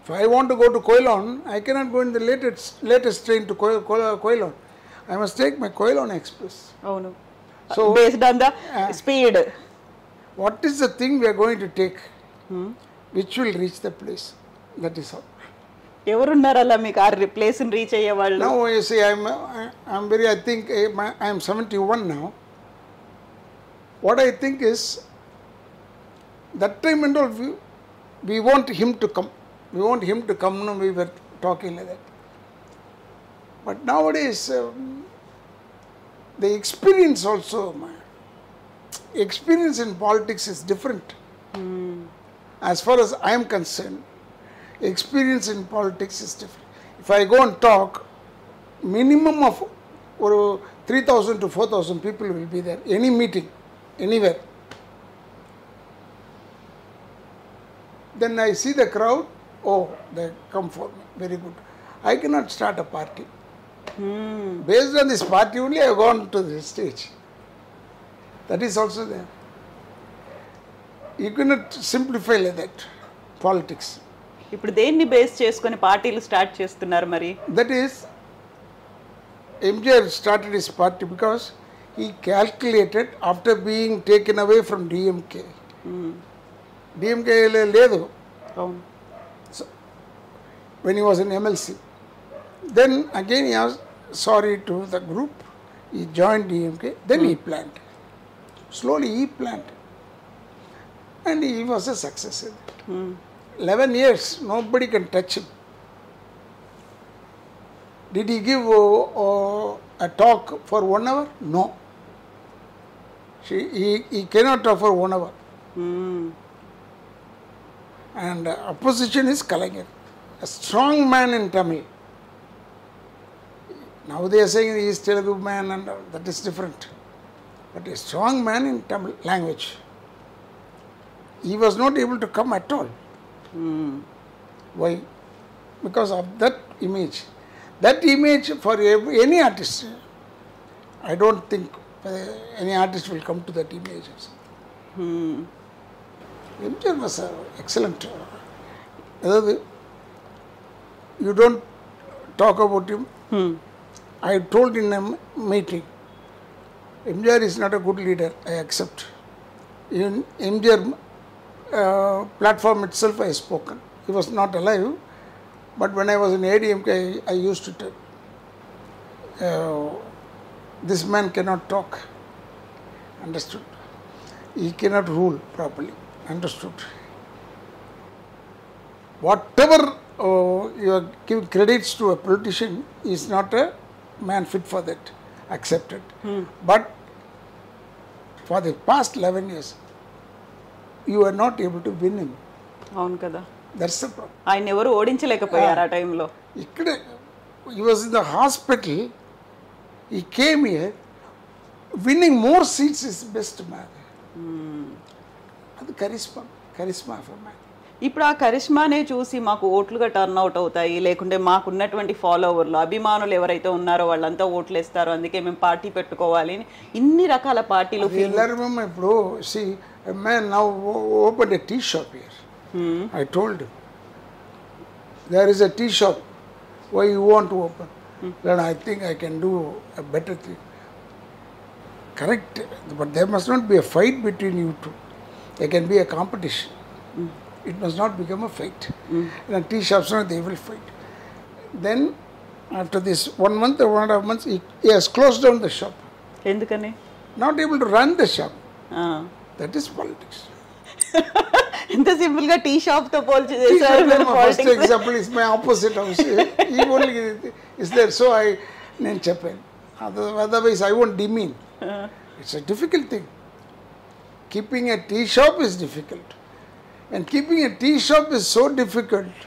If I want to go to Koilon, I cannot go in the latest train to Koilon. I must take my Koilon Express. అవును. So based on the speed, what is the thing we are going to take which will reach the place? That is all. ఎవరున్నారు అలా మీకు ఆ ప్లేస్ని reach అయ్యే వాళ్ళు? Now you see, I'm very, I think I am 71 now. What I think is, that time and all, we want him to come. We want him to come. No, we were talking like that. But nowadays, the experience also, experience in politics is different. As far as I am concerned, experience in politics is different. If I go and talk, minimum of 3,000 to 4,000 people will be there. Any meeting, anywhere. Then I see the crowd, oh, they come for me, very good. I cannot start a party. Based on this party only, I have gone to the stage. That is also there. You cannot simplify like that. Politics. ఇప్పుడు దేన్ని base చేసుకొని పార్టీలు start చేస్తున్నారు మరి? That is, MJR started his party because he calculated after being taken away from DMK. DMK లేదు. So, when he was in MLC. Then again he was sorry to the group. He joined DMK. Then he planned. Slowly he planned. And he was a success in it. 11 years, nobody can touch him. Did he give a talk for 1 hour? No. He cannot talk for 1 hour. And opposition is Kalaignar, a strong man in Tamil. Now they are saying he is Telugu man and that is different. But a strong man in Tamil language. He was not able to come at all. Why? Because of that image. That image for any artist, I don't think any artist will come to that image. MJR was excellent. You don't talk about him. I told in a meeting, MJR is not a good leader, I accept. In MJR platform itself I spoken. He was not alive, but when I was in ADMK, I used to tell, this man cannot talk. Understood? He cannot rule properly. Understood? Whatever you are giving credits to a politician, he is not a man fit for that. Accepted. But for the past 11 years, you are not able to win him. అవును కదా. That's the problem. ఆయన ఎవరు ఓడించలేకపోయారు ఆ టైంలో. ఇక్కడ he was in the hospital. He came here. Winning more seats is best man. అది Karishma for man. ఇప్పుడు ఆ కరిష్మానే చూసి మాకు ఓట్లుగా టర్న్ అవుట్ అవుతాయి, లేకుంటే మాకున్నటువంటి ఫాలోవర్లు అభిమానులు ఎవరైతే ఉన్నారో వాళ్ళంతా ఓట్లు వేస్తారు, అందుకే మేము పార్టీ పెట్టుకోవాలి అని ఇన్ని రకాల పార్టీలు. ಎಲ್ಲರೂ ఇప్పుడు see a man now opened a tea shop here. I told him, there is a tea shop. Why you want to open? Then I think I can do a better thing. Correct, but there must not be a fight between you two. There can be a competition. It must not become a fight. In a tea shops, they will fight. Then, after this 1 month or 1.5 months, he has closed down the shop. ఎందుకని? Not able to run the shop. That is politics. ఇంత simple గా tea shop తో పోల్చి first example is my opposite house ఈ only is there so నేను చెప్పాను otherwise I won't demean it's a difficult thing keeping a tea shop is difficult and keeping a tea shop is so difficult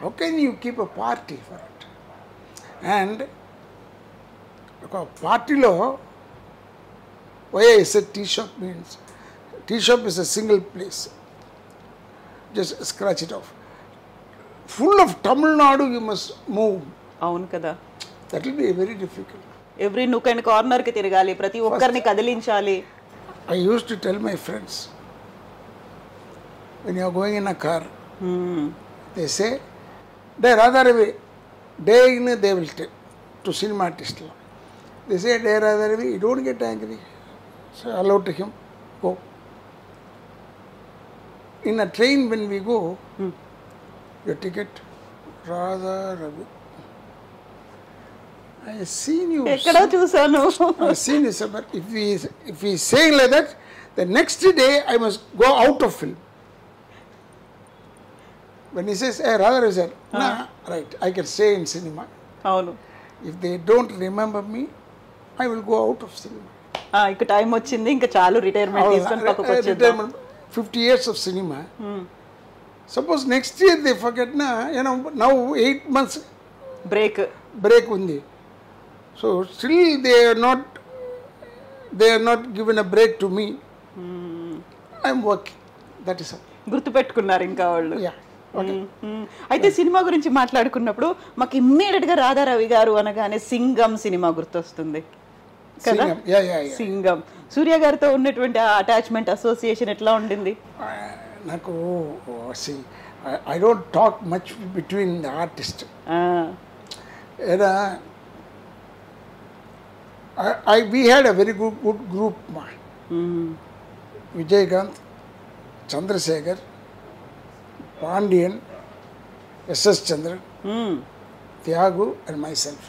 how can you keep a party for it and ఒక పార్టీలో why I said tea shop means tea shop is a single place. Just scratch it off. Full of Tamil Nadu, you must move. అవును కదా. That will be very difficult. Every nook and corner కి తిరగాలి, ప్రతి ఒక్కరిని కదిలించాలి. I used to tell my friends, when you are going in a car, they say, "Day Radha Ravi, day in they will tell to cinema artist." They say, "Day Radha Ravi, you don't get angry. So allow to him, go." In a train when we go, your ticket, Radha Ravi. I have seen you. ఎక్కడో చూసాను. I have seen you, sir. But if we say like that, the next day I must go out of film. When he says, "Hey, Radha Ravi sir," nah, right, I can stay in cinema. అవును. If they don't remember me, I will go out of cinema. ఇక time వచ్చింది, ఇంకా చాలు retirement తీసుకొని పక్కకు వచ్చేద్దాం. 50 years of cinema. Suppose next year they forget, now 8 months break undi. So still they are not given a break to me. I am working. That is all. గుర్తు పెట్టుకున్నారు ఇంకా వాళ్ళు. Yeah. అయితే సినిమా గురించి మాట్లాడుకున్నప్పుడు మాకు ఇమ్మీడియట్ గా రాధారవి గారు అనగానే సింగం సినిమా గుర్తొస్తుంది కదా. సింగం సూర్య గారితో ఉన్నటువంటి అటాచ్మెంట్ అసోసియేషన్ ఎట్లా ఉండింది? నాకు I don't talk much between the artist. We had a very good group. Vijaykanth, Chandrasekhar, Pandian, S.S. Chandran, Tyagu and myself.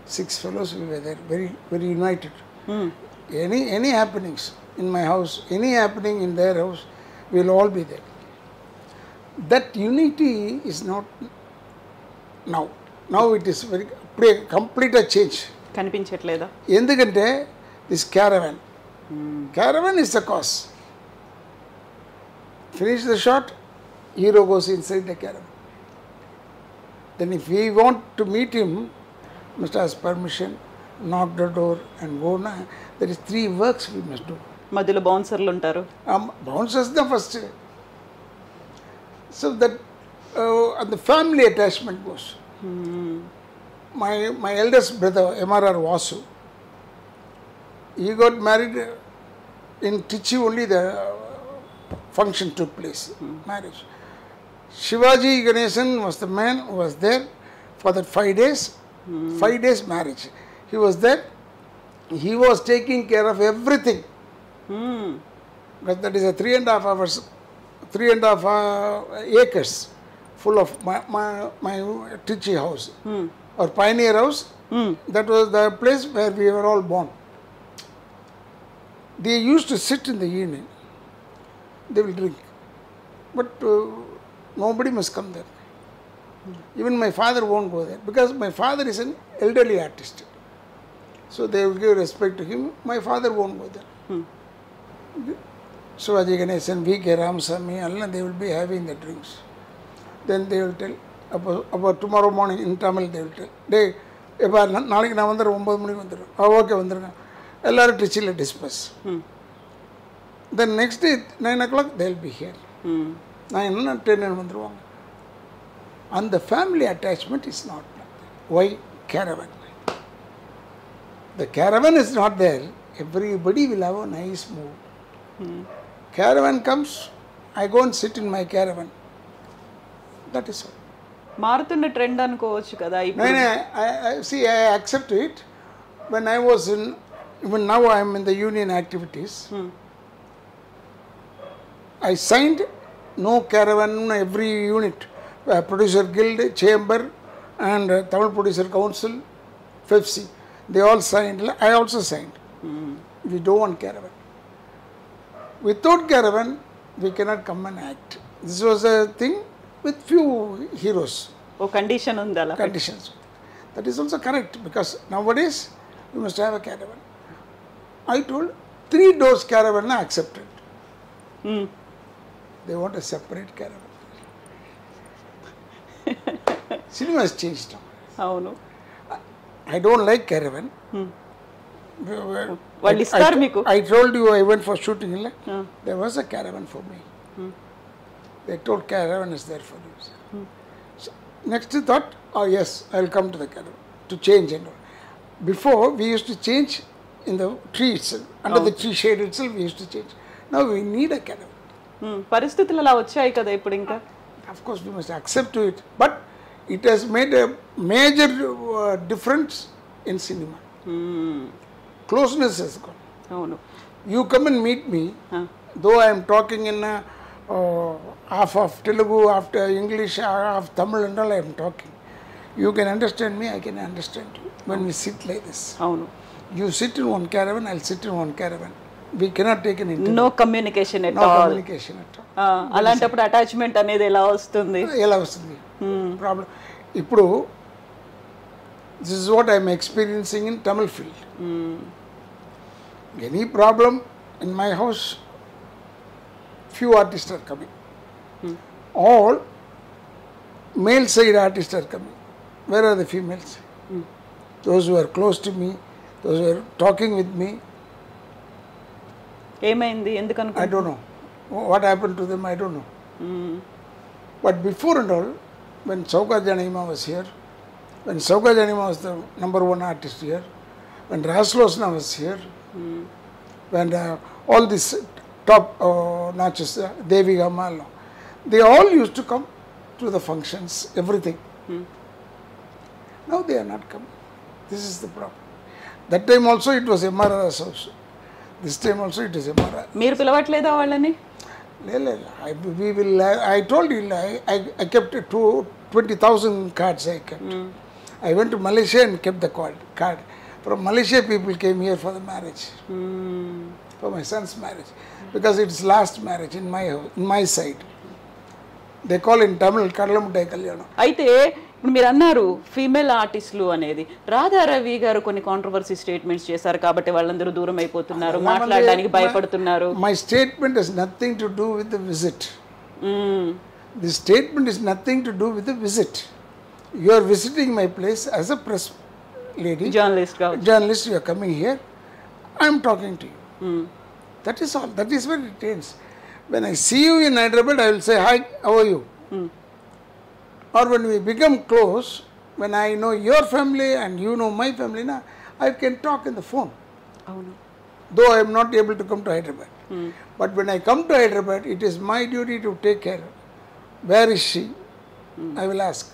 6 fellows we were there, very, very united. Any happenings in my house, any happening in their house, we will all be there. That unity is not now. Now it is very complete a change. కనిపించట్లేదా? ఎందుకంటే this caravan is the cause. Finish the shot, hero goes inside the caravan. Then if we want to meet him, must has permission, knock the door and go. That is 3 works we must do. మధ్యలో బౌన్సర్లు ఉంటారు. Bouncers the first. So that the family attachment goes. My eldest brother, MRR Vasu, he got married in Trichy. Only the function took place, marriage. Shivaji Ganesan was the man who was there for that 5 days. 5 days marriage. He was there. He was taking care of everything. Because that is a 3.5 hours, 3.5 acres full of my Trichy house. Or Pioneer House, that was the place where we were all born. They used to sit in the evening, they will drink, but nobody must come there. Even my father won't go there, because my father is an elderly artist. So they will give respect to him. My father won't go there. Shivaji Ganesan, V.K. Ramasamy, they will be having the drinks. Then they will tell, about tomorrow morning in Tamil they will tell, டே எப்போ நாளைக்கு நான் வந்துடுறேன், 9 மணிக்கு வந்துடுறேன். Okay வந்துடுங்க. எல்லோரும் ட்ரிச்சியில் disperse. Then next day 9 o'clock they will be here. 9 10 வந்துடுவாங்க. And the family attachment is not like that. Why? Caravan. The caravan is not there, everybody will have a nice mood. Caravan comes, I go and sit in my caravan. That is all. మారుతున్న trend అనుకోవచ్చు కదా ఇప్పుడు. I accept it. When I was in, even now I am in the union activities, I signed no caravan every unit, producer guild, chamber and Tamil producer council, FEFC, they all signed. I also signed. We don't want caravan. Without caravan we cannot come and act. This was a thing with few heroes. Condition unda la conditions. That is also correct, because nowadays you must have a caravan. I told 3 doors caravan accepted. They want a separate caravan. Cinema has changed now. Avunu. I don't like caravan. Vallu istaru meeku. I told you I went for shooting. There was a caravan for me. They told caravan is there for you. So next thought, oh yes, I will come to the caravan to change and all. Before we used to change in the tree itself, under the tree shade itself we used to change. Now we need a caravan. పరిస్థితులు అలా వచ్చాయి కదా ఇప్పుడు ఇంకా. Of course we must accept to it, but it has made a major difference in cinema. Closeness has gone. అవును. You come and meet me, though I am talking in half of Telugu, after English, half Tamil and all I am talking. You can understand me, I can understand you. When we sit like this. అవును. You sit in one caravan, I will sit in one caravan. We cannot take an interview. No communication at all. No communication at all. అలాంటప్పుడు attachment అనేది ఎలా వస్తుంది? ఎలా వస్తుంది? Problem. ఇప్పుడు this is what I am experiencing in Tamil field. Any problem in my house, few artists are coming. All male side artists are coming. Where are the females? Those who are close to me, those who are talking with me. ఏమైంది? ఎందుకు అనుకో? I don't know. What happened to them? I don't know. But before and all, when Sauka Janima was here, when Sauka Janima was the number one artist here, when Raslosna was here, when all these top notches, Devi Gamal, they all used to come to the functions, everything. Now they are not coming. This is the problem. That time also it was MRR's house. This time also it is MRR. మీరు పిలవట్లేదా వాళ్ళని? I told you, I kept 20,000 cards I kept. I went to Malaysia and kept the card. From Malaysia people came here for the marriage. For my son's marriage. Because it's last marriage in my side. They call in Tamil Kadalamutai Kalyanam. అయితే ఇప్పుడు మీరు అన్నారు female ఆర్టిస్టులు అనేది, రాధా రవి గారు కొన్ని controversy statements చేశారు కాబట్టి వాళ్ళందరూ దూరం అయిపోతున్నారు, మాట్లాడడానికి భయపడుతున్నారు. My statement has nothing to do with the visit. This statement is nothing to do with the visit. You are visiting my place as a press lady, journalist, you are coming here, I am talking to you. That is all. That is what it ends. When I see you in Hyderabad, I will say, hi, how are you? Or when we become close, when I know your family and you know my family, I can talk in the phone. Though I am not able to come to Hyderabad. But when I come to Hyderabad, it is my duty to take care. Where is she? I will ask.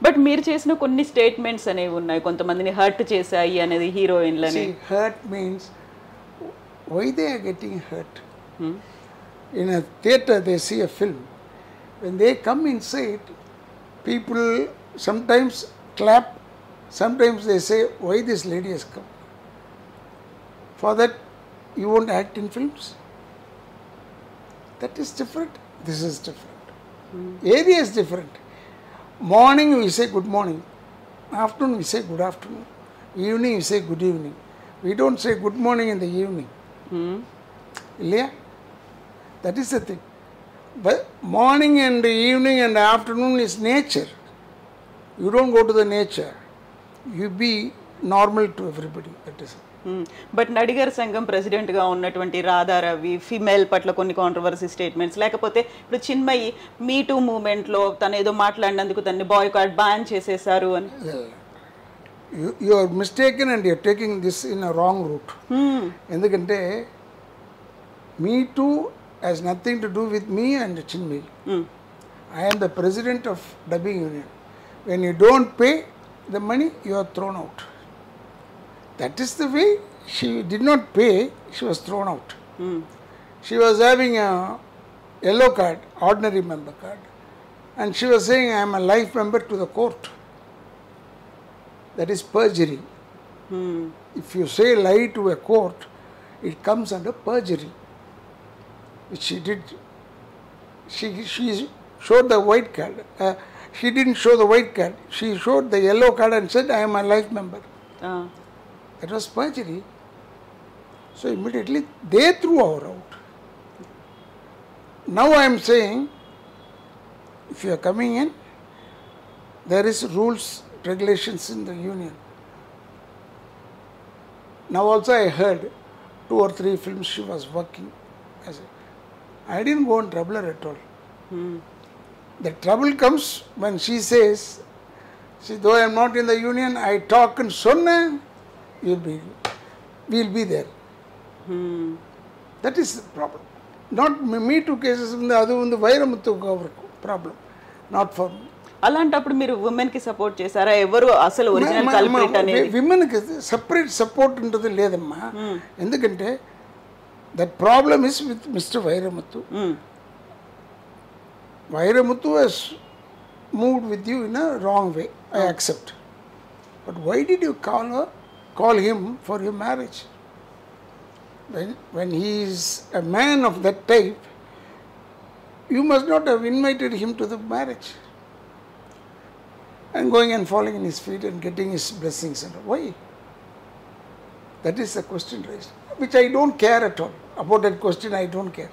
But మీరు చేసిన కొన్ని statements అనేవి ఉన్నాయి, కొంతమందిని hurt చేశాయి అనేది హీరోయిన్లని. Hurt means, why they are getting hurt? In a theatre they see a film. When they come inside, people sometimes clap, sometimes they say, why this lady has come? For that, you won't act in films? That is different. This is different. Area is different. Morning we say good morning, afternoon we say good afternoon, evening we say good evening. We don't say good morning in the evening. Yeah? That is the thing. But morning and evening and afternoon is nature. You don't go to the nature. You be normal to everybody. That is it. But Nadigar సంఘం president గా ఉన్నటువంటి Radha Ravi female పట్ల కొన్ని controversy statements, లేకపోతే ఇప్పుడు చిన్మయి మీ two movement లో తను ఏదో మాట్లాడినందుకు తనని బాయ్కాట్ బ్యాన్ చేసేసారు అని. You are mistaken and you are taking this in a wrong route. ఎందుకంటే me too has nothing to do with me and Chinmay. I am the president of dubbing union. When you don't pay the money, you are thrown out. That is the way. She did not pay, she was thrown out. She was having a yellow card, ordinary member card, and she was saying, I am a life member to the court. That is perjury. If you say lie to a court, it comes under perjury, which she did. She showed the white card. She didn't show the white card. She showed the yellow card and said, I am a life member. That was perjury. So immediately they threw her out. Now I am saying, if you are coming in, there is rules, regulations in the union. Now also I heard 2 or 3 films she was working. I didn't go and trouble her at all. The trouble comes when she says, see, though I am not in the union, I talk and sonna, we'll be there. That is the problem. Not me too cases, adu undu Vairamuthu problem, not for me. అలాంటప్పుడు మీరు women కి support చేశారా? ఎవరు అసలు original culprit అనేది? Women కి separate support ఉంటది లేదమ్మా. ఎందుకంటే that problem is with Mr. Vairamuthu. Vairamuthu has moved with you in a wrong way. I accept. But why did you call him for your marriage? When he is a man of that type, you must not have invited him to the marriage. And going and falling in his feet and getting his blessings. And why? That is the question raised, which I don't care at all. About that question, I don't care.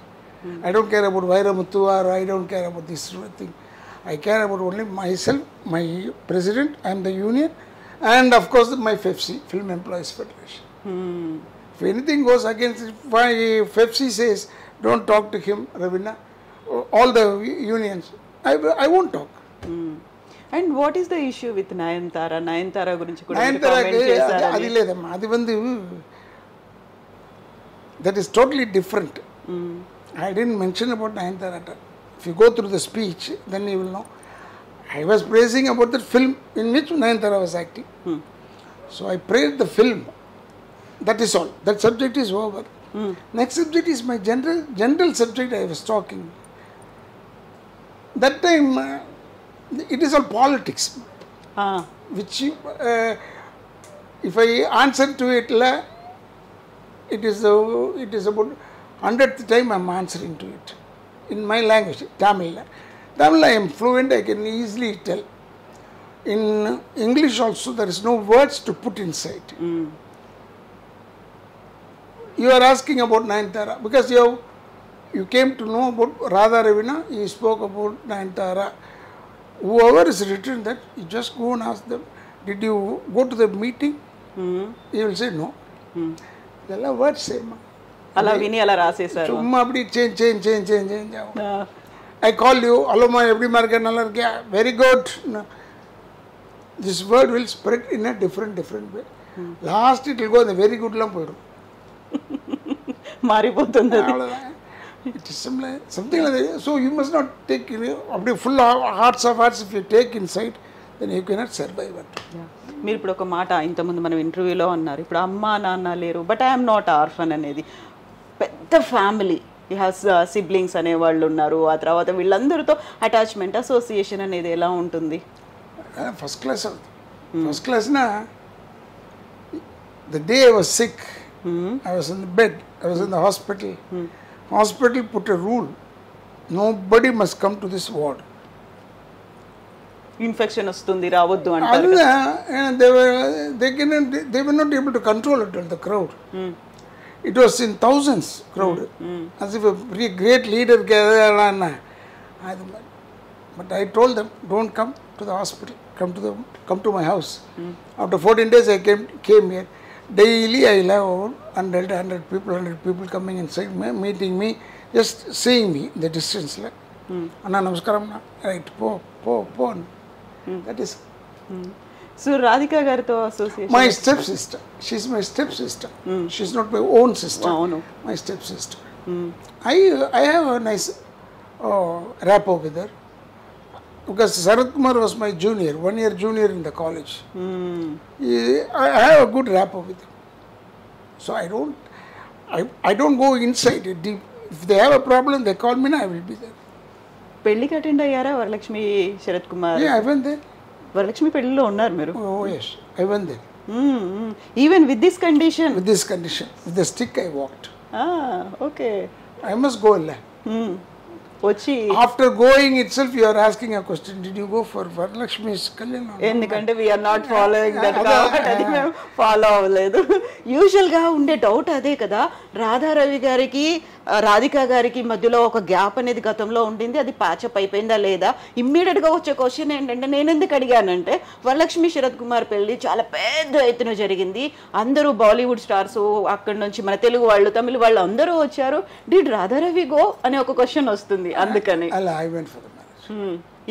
I don't care about Vairamuthu, or I don't care about this thing. I care about only myself, my president, I am the union, and of course my FEFC, Film Employees Federation. If anything goes against, if FEFC says, don't talk to him, Ravina, all the unions, I won't talk. And what is the issue with Nayanthara గురించి కూడా అది లేదమ్మా, అది that is totally different. I didn't mention about Nayanthara. If you go through the speech, then you will know. I was praising about the film in which Nayanthara was acting. So I praised the film. That is all. That subject is over. Next subject is my general subject I was talking. That time, it is all politics. Which, if I answer to it, it is about 100th time I am answering to it. In my language, Tamil. Tamil I am fluent, I can easily tell. In English also, there is no words to put inside. You are asking about Nayanthara because you came to know about Radha Ravi, you spoke about Nayanthara. Whoever is written that, you just go and ask them, did you go to the meeting? You will say no. They'll have words same. అలా విని అలా రాసేసారు. சும்மா அப்படி change ஆகும். I call you, hello ma, எப்படி இருக்க, நல்லா இருக்கியா, very good. This word will spread in a different way. Last it will go, the very good லாம் போயிடும். மாறிపోతుంది. It is similar, something like that. So you must not take, அப்படி full hearts of hearts, if you take inside, then you cannot survive it. మీరు ఇప్పుడు ఒక మాట ఇంతకుముందు మనం ఇంటర్వ్యూలో అన్నారు, ఇప్పుడు అమ్మ నాన్న లేరు, బట్ ఐఎమ్ నాట్ ఆర్ఫన్ అనేది పెద్ద ఫ్యామిలీ, ఈ హ్యాస్ సిబ్లింగ్స్ అనేవాళ్ళు ఉన్నారు, ఆ తర్వాత వీళ్ళందరితో అటాచ్మెంట్ అసోసియేషన్ అనేది ఎలా ఉంటుంది? ఫస్ట్ క్లాస్ నా the day I was sick, I was in the bed, I was in the hospital. Hospital put a rule, nobody must come to this ward. Infection వస్తుంది, రావద్దు అంటారు. They were not able to control it, the crowd. It was in thousands crowd, as if a great leader gathered. But I told them, don't come to the hospital, come to my house. After 14 days I came here. Daily I will have 100 people coming inside me, meeting me, just seeing me in the distance. Anna namaskaram, right, po. That is. So Radhika garito association. My stepsister. She's my stepsister. She's not my own sister. Oh, no. My stepsister. I have a nice rapport with her. Because Sarath Kumar was my junior, 1 year junior in the college. I have a good rapport with him. So I don't go inside it deep. If they have a problem, they call me and I will be there. పెళ్లికి attend అయ్యారా Varalakshmi Sarath Kumar? Yeah, I went there. Varalakshmi పెళ్లిలో ఉన్నారు మీరు? Oh yes, I went there. Even with this condition? With this condition, with the stick I walked. Okay. I must go. వచ్చి after going itself you are asking a question, did you go for Varalakshmi's kalyanam? ఎందుకంటే we are not following that కాబట్టి అది మేము follow అవ్వలేదు. యూజువల్గా ఉండే doubt అదే కదా, రాధారవి గారికి రాధికా గారికి మధ్యలో ఒక గ్యాప్ అనేది గతంలో ఉండింది, అది ప్యాచప్ అయిపోయిందా లేదా? ఇమ్మీడియట్గా వచ్చే క్వశ్చన్ ఏంటంటే, నేను ఎందుకు అడిగానంటే, వరలక్ష్మి శరత్ కుమార్ పెళ్లి చాలా పెద్ద ఎత్తున జరిగింది, అందరూ బాలీవుడ్ స్టార్స్, అక్కడి నుంచి మన తెలుగు వాళ్ళు, తమిళ వాళ్ళు అందరూ వచ్చారు, డిడ్ రాధారవి గో అనే ఒక క్వశ్చన్ వస్తుంది, అందుకని.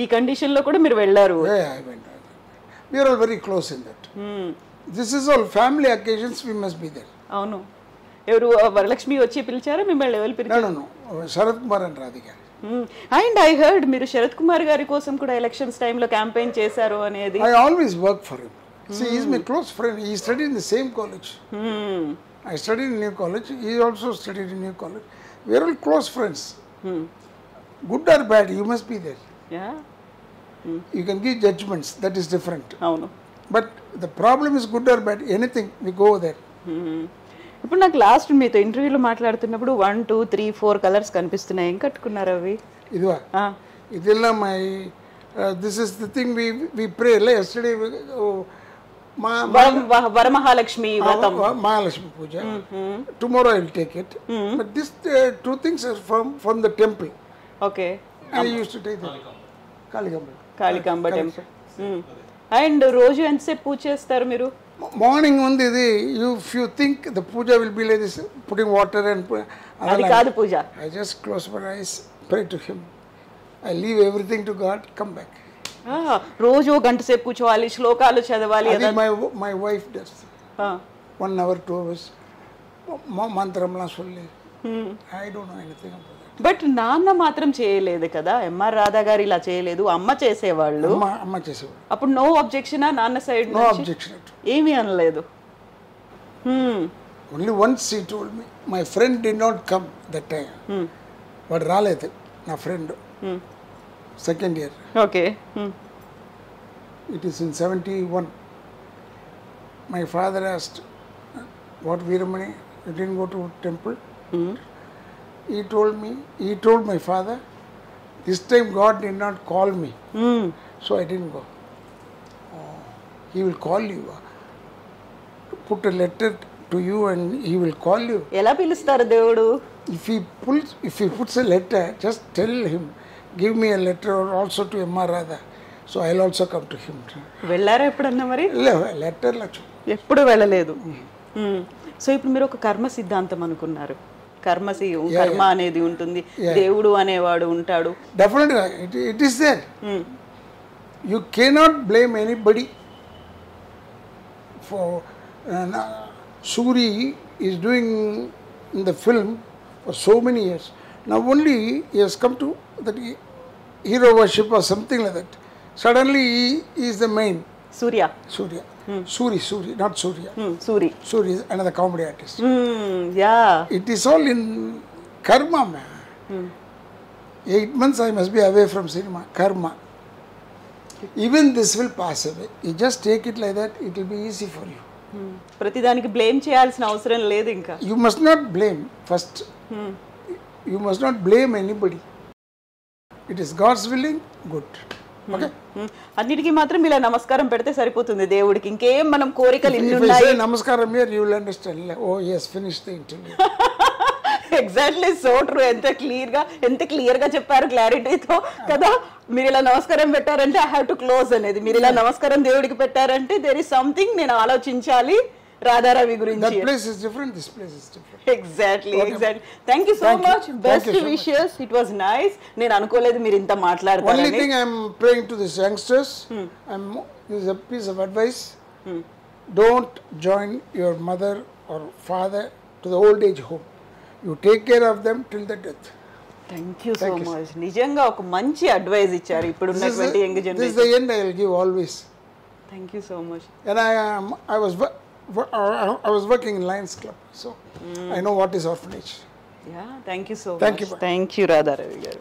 ఈ కండిషన్ లో కూడా మీరు వెళ్ళారు? We are all very close in that. This is all family occasions, we must be there. అవును. ఎవరు వరలక్ష్మి వచ్చి పిలిచారా మిమ్మల్ని? ఎవరు పిలిచారు? No, Sarath Kumar and Radhika. And I heard మీరు శరత్ కుమార్ గారి కోసం కూడా ఎలక్షన్స్ టైంలో క్యాంపెయిన్ చేశారు అనేది. I always work for him. See, he is my close friend. He studied in the same college. I studied in New College. He also studied in New College. We are all close friends. Good or bad, you must be there. Yeah. You can give judgments. That is different. అవును. But the problem is good or bad, anything, we go there. ఇప్పుడు నాకు last మీతో ఇంటర్వ్యూలో మాట్లాడుతున్నప్పుడు 1, 2, 3, 4 colours కనిపిస్తున్నాయి, ఏం కట్టుకున్నారు అవి? ఇదివా ఇదిలా my this is the thing we pray yesterday Varamahalakshmi వ్రతం, మహాలక్ష్మి పూజ. Tomorrow I will take it. But this 2 things are from the temple. Okay. I used to take that. Kalikamba temple. And రోజు ఎంతసేపు పూజ చేస్తారు మీరు? మార్నింగ్ ఉంది ఇది. if you think the puja will be like this, putting water and అది కాదు పూజ. I just close my eyes, pray to him. I leave everything to God, come back. రోజు ఓ గంట సేపు కూర్చోవాలి, శ్లోకాలు చదవాలి. అది my wife does. 1 hour, 2 hours. మంత్రంలా சொல்லி. I don't know anything about that. But నాన్న మాత్రం చేయలేదు కదా, ఎంఆర్ రాధా గారు ఇలా చేయలేదు, అమ్మ చేసేవాళ్ళు. అమ్మ చేసేవాళ్ళు. అప్పుడు నో అబ్జెక్షన్ నాన్న సైడ్? No objection. ఏమీ అనలేదు. Only once he told me, my friend did not come that time. వాడు రాలేదు నా friend, second year. Okay. It is in 71. My father asked, what Veeramani, you didn't go to temple? He told my father, this time God did not call me. So I didn't go. He will call you. Put a letter to you and he will call you. ఎలా పిలుస్తారు దేవుడు? If he puts a letter, just tell him, give me a letter also to M.R. Radha. So I'll also come to him. వెళ్ళారా ఎప్పుడన్నా మరి? Letter ఎప్పుడు వెళ్ళలేదు. So ఇప్పుడు మీరు ఒక కర్మ సిద్ధాంతం అనుకున్నారు. కర్మ అనేది ఉంటుంది, దేవుడు అనేవాడు ఉంటాడు. Definitely, it is there. You cannot blame anybody for Suri is doing in the film for so many years. Now only he has come to that hero worship or something like that. Suddenly he is the main. Surya. Suri, not Surya. Suri is another comedy artist. Yeah. It is all in karma, man. 8 months I must be away from cinema. Karma. Even this will pass away. You just take it like that, it will be easy for you. ప్రతిదానికి blame చేయాల్సిన అవసరం లేదు ఇంకా. You must not blame first. You must not blame anybody. It is God's willing, good. Okay? అన్నిటికీ మాత్రం ఇలా నమస్కారం పెడితే సరిపోతుంది దేవుడికి, ఇంకేం మనం కోరికలు ఇన్ని ఉన్నాయి. If I say namaskaram here, you will understand. Oh yes, finish the interview. Exactly, so true. ఎంత క్లియర్ గా చెప్పారు, క్లారిటీతో కదా. మీరు ఇలా నమస్కారం పెట్టారంటే ఐ హావ్ టు క్లోజ్ అనేది, మీరు ఇలా నమస్కారం దేవుడికి పెట్టారంటే దేర్ ఇస్ సంథింగ్ నేను ఆలోచించాలి రాధారవి గురించి. That place is different, this place is different. Exactly. Thank you so much. Best wishes. It was nice. నేను అనుకోలేదు మీరు ఇంత మాట్లాడతారని. Only thing I am praying to these youngsters, this is a piece of advice. Don't join your mother or father to the old age home. You take care of them till the death. Thank you so much. నిజంగా ఒక మంచి advice ఇచ్చారు ఇప్పుడు ఉన్నటువంటి young generation. This is the end I will give always. Thank you so much. And I was working in Lions Club, so I know what is orphanage. Yeah, thank you so much. Thank you. Thank you, Radha Ravi garu.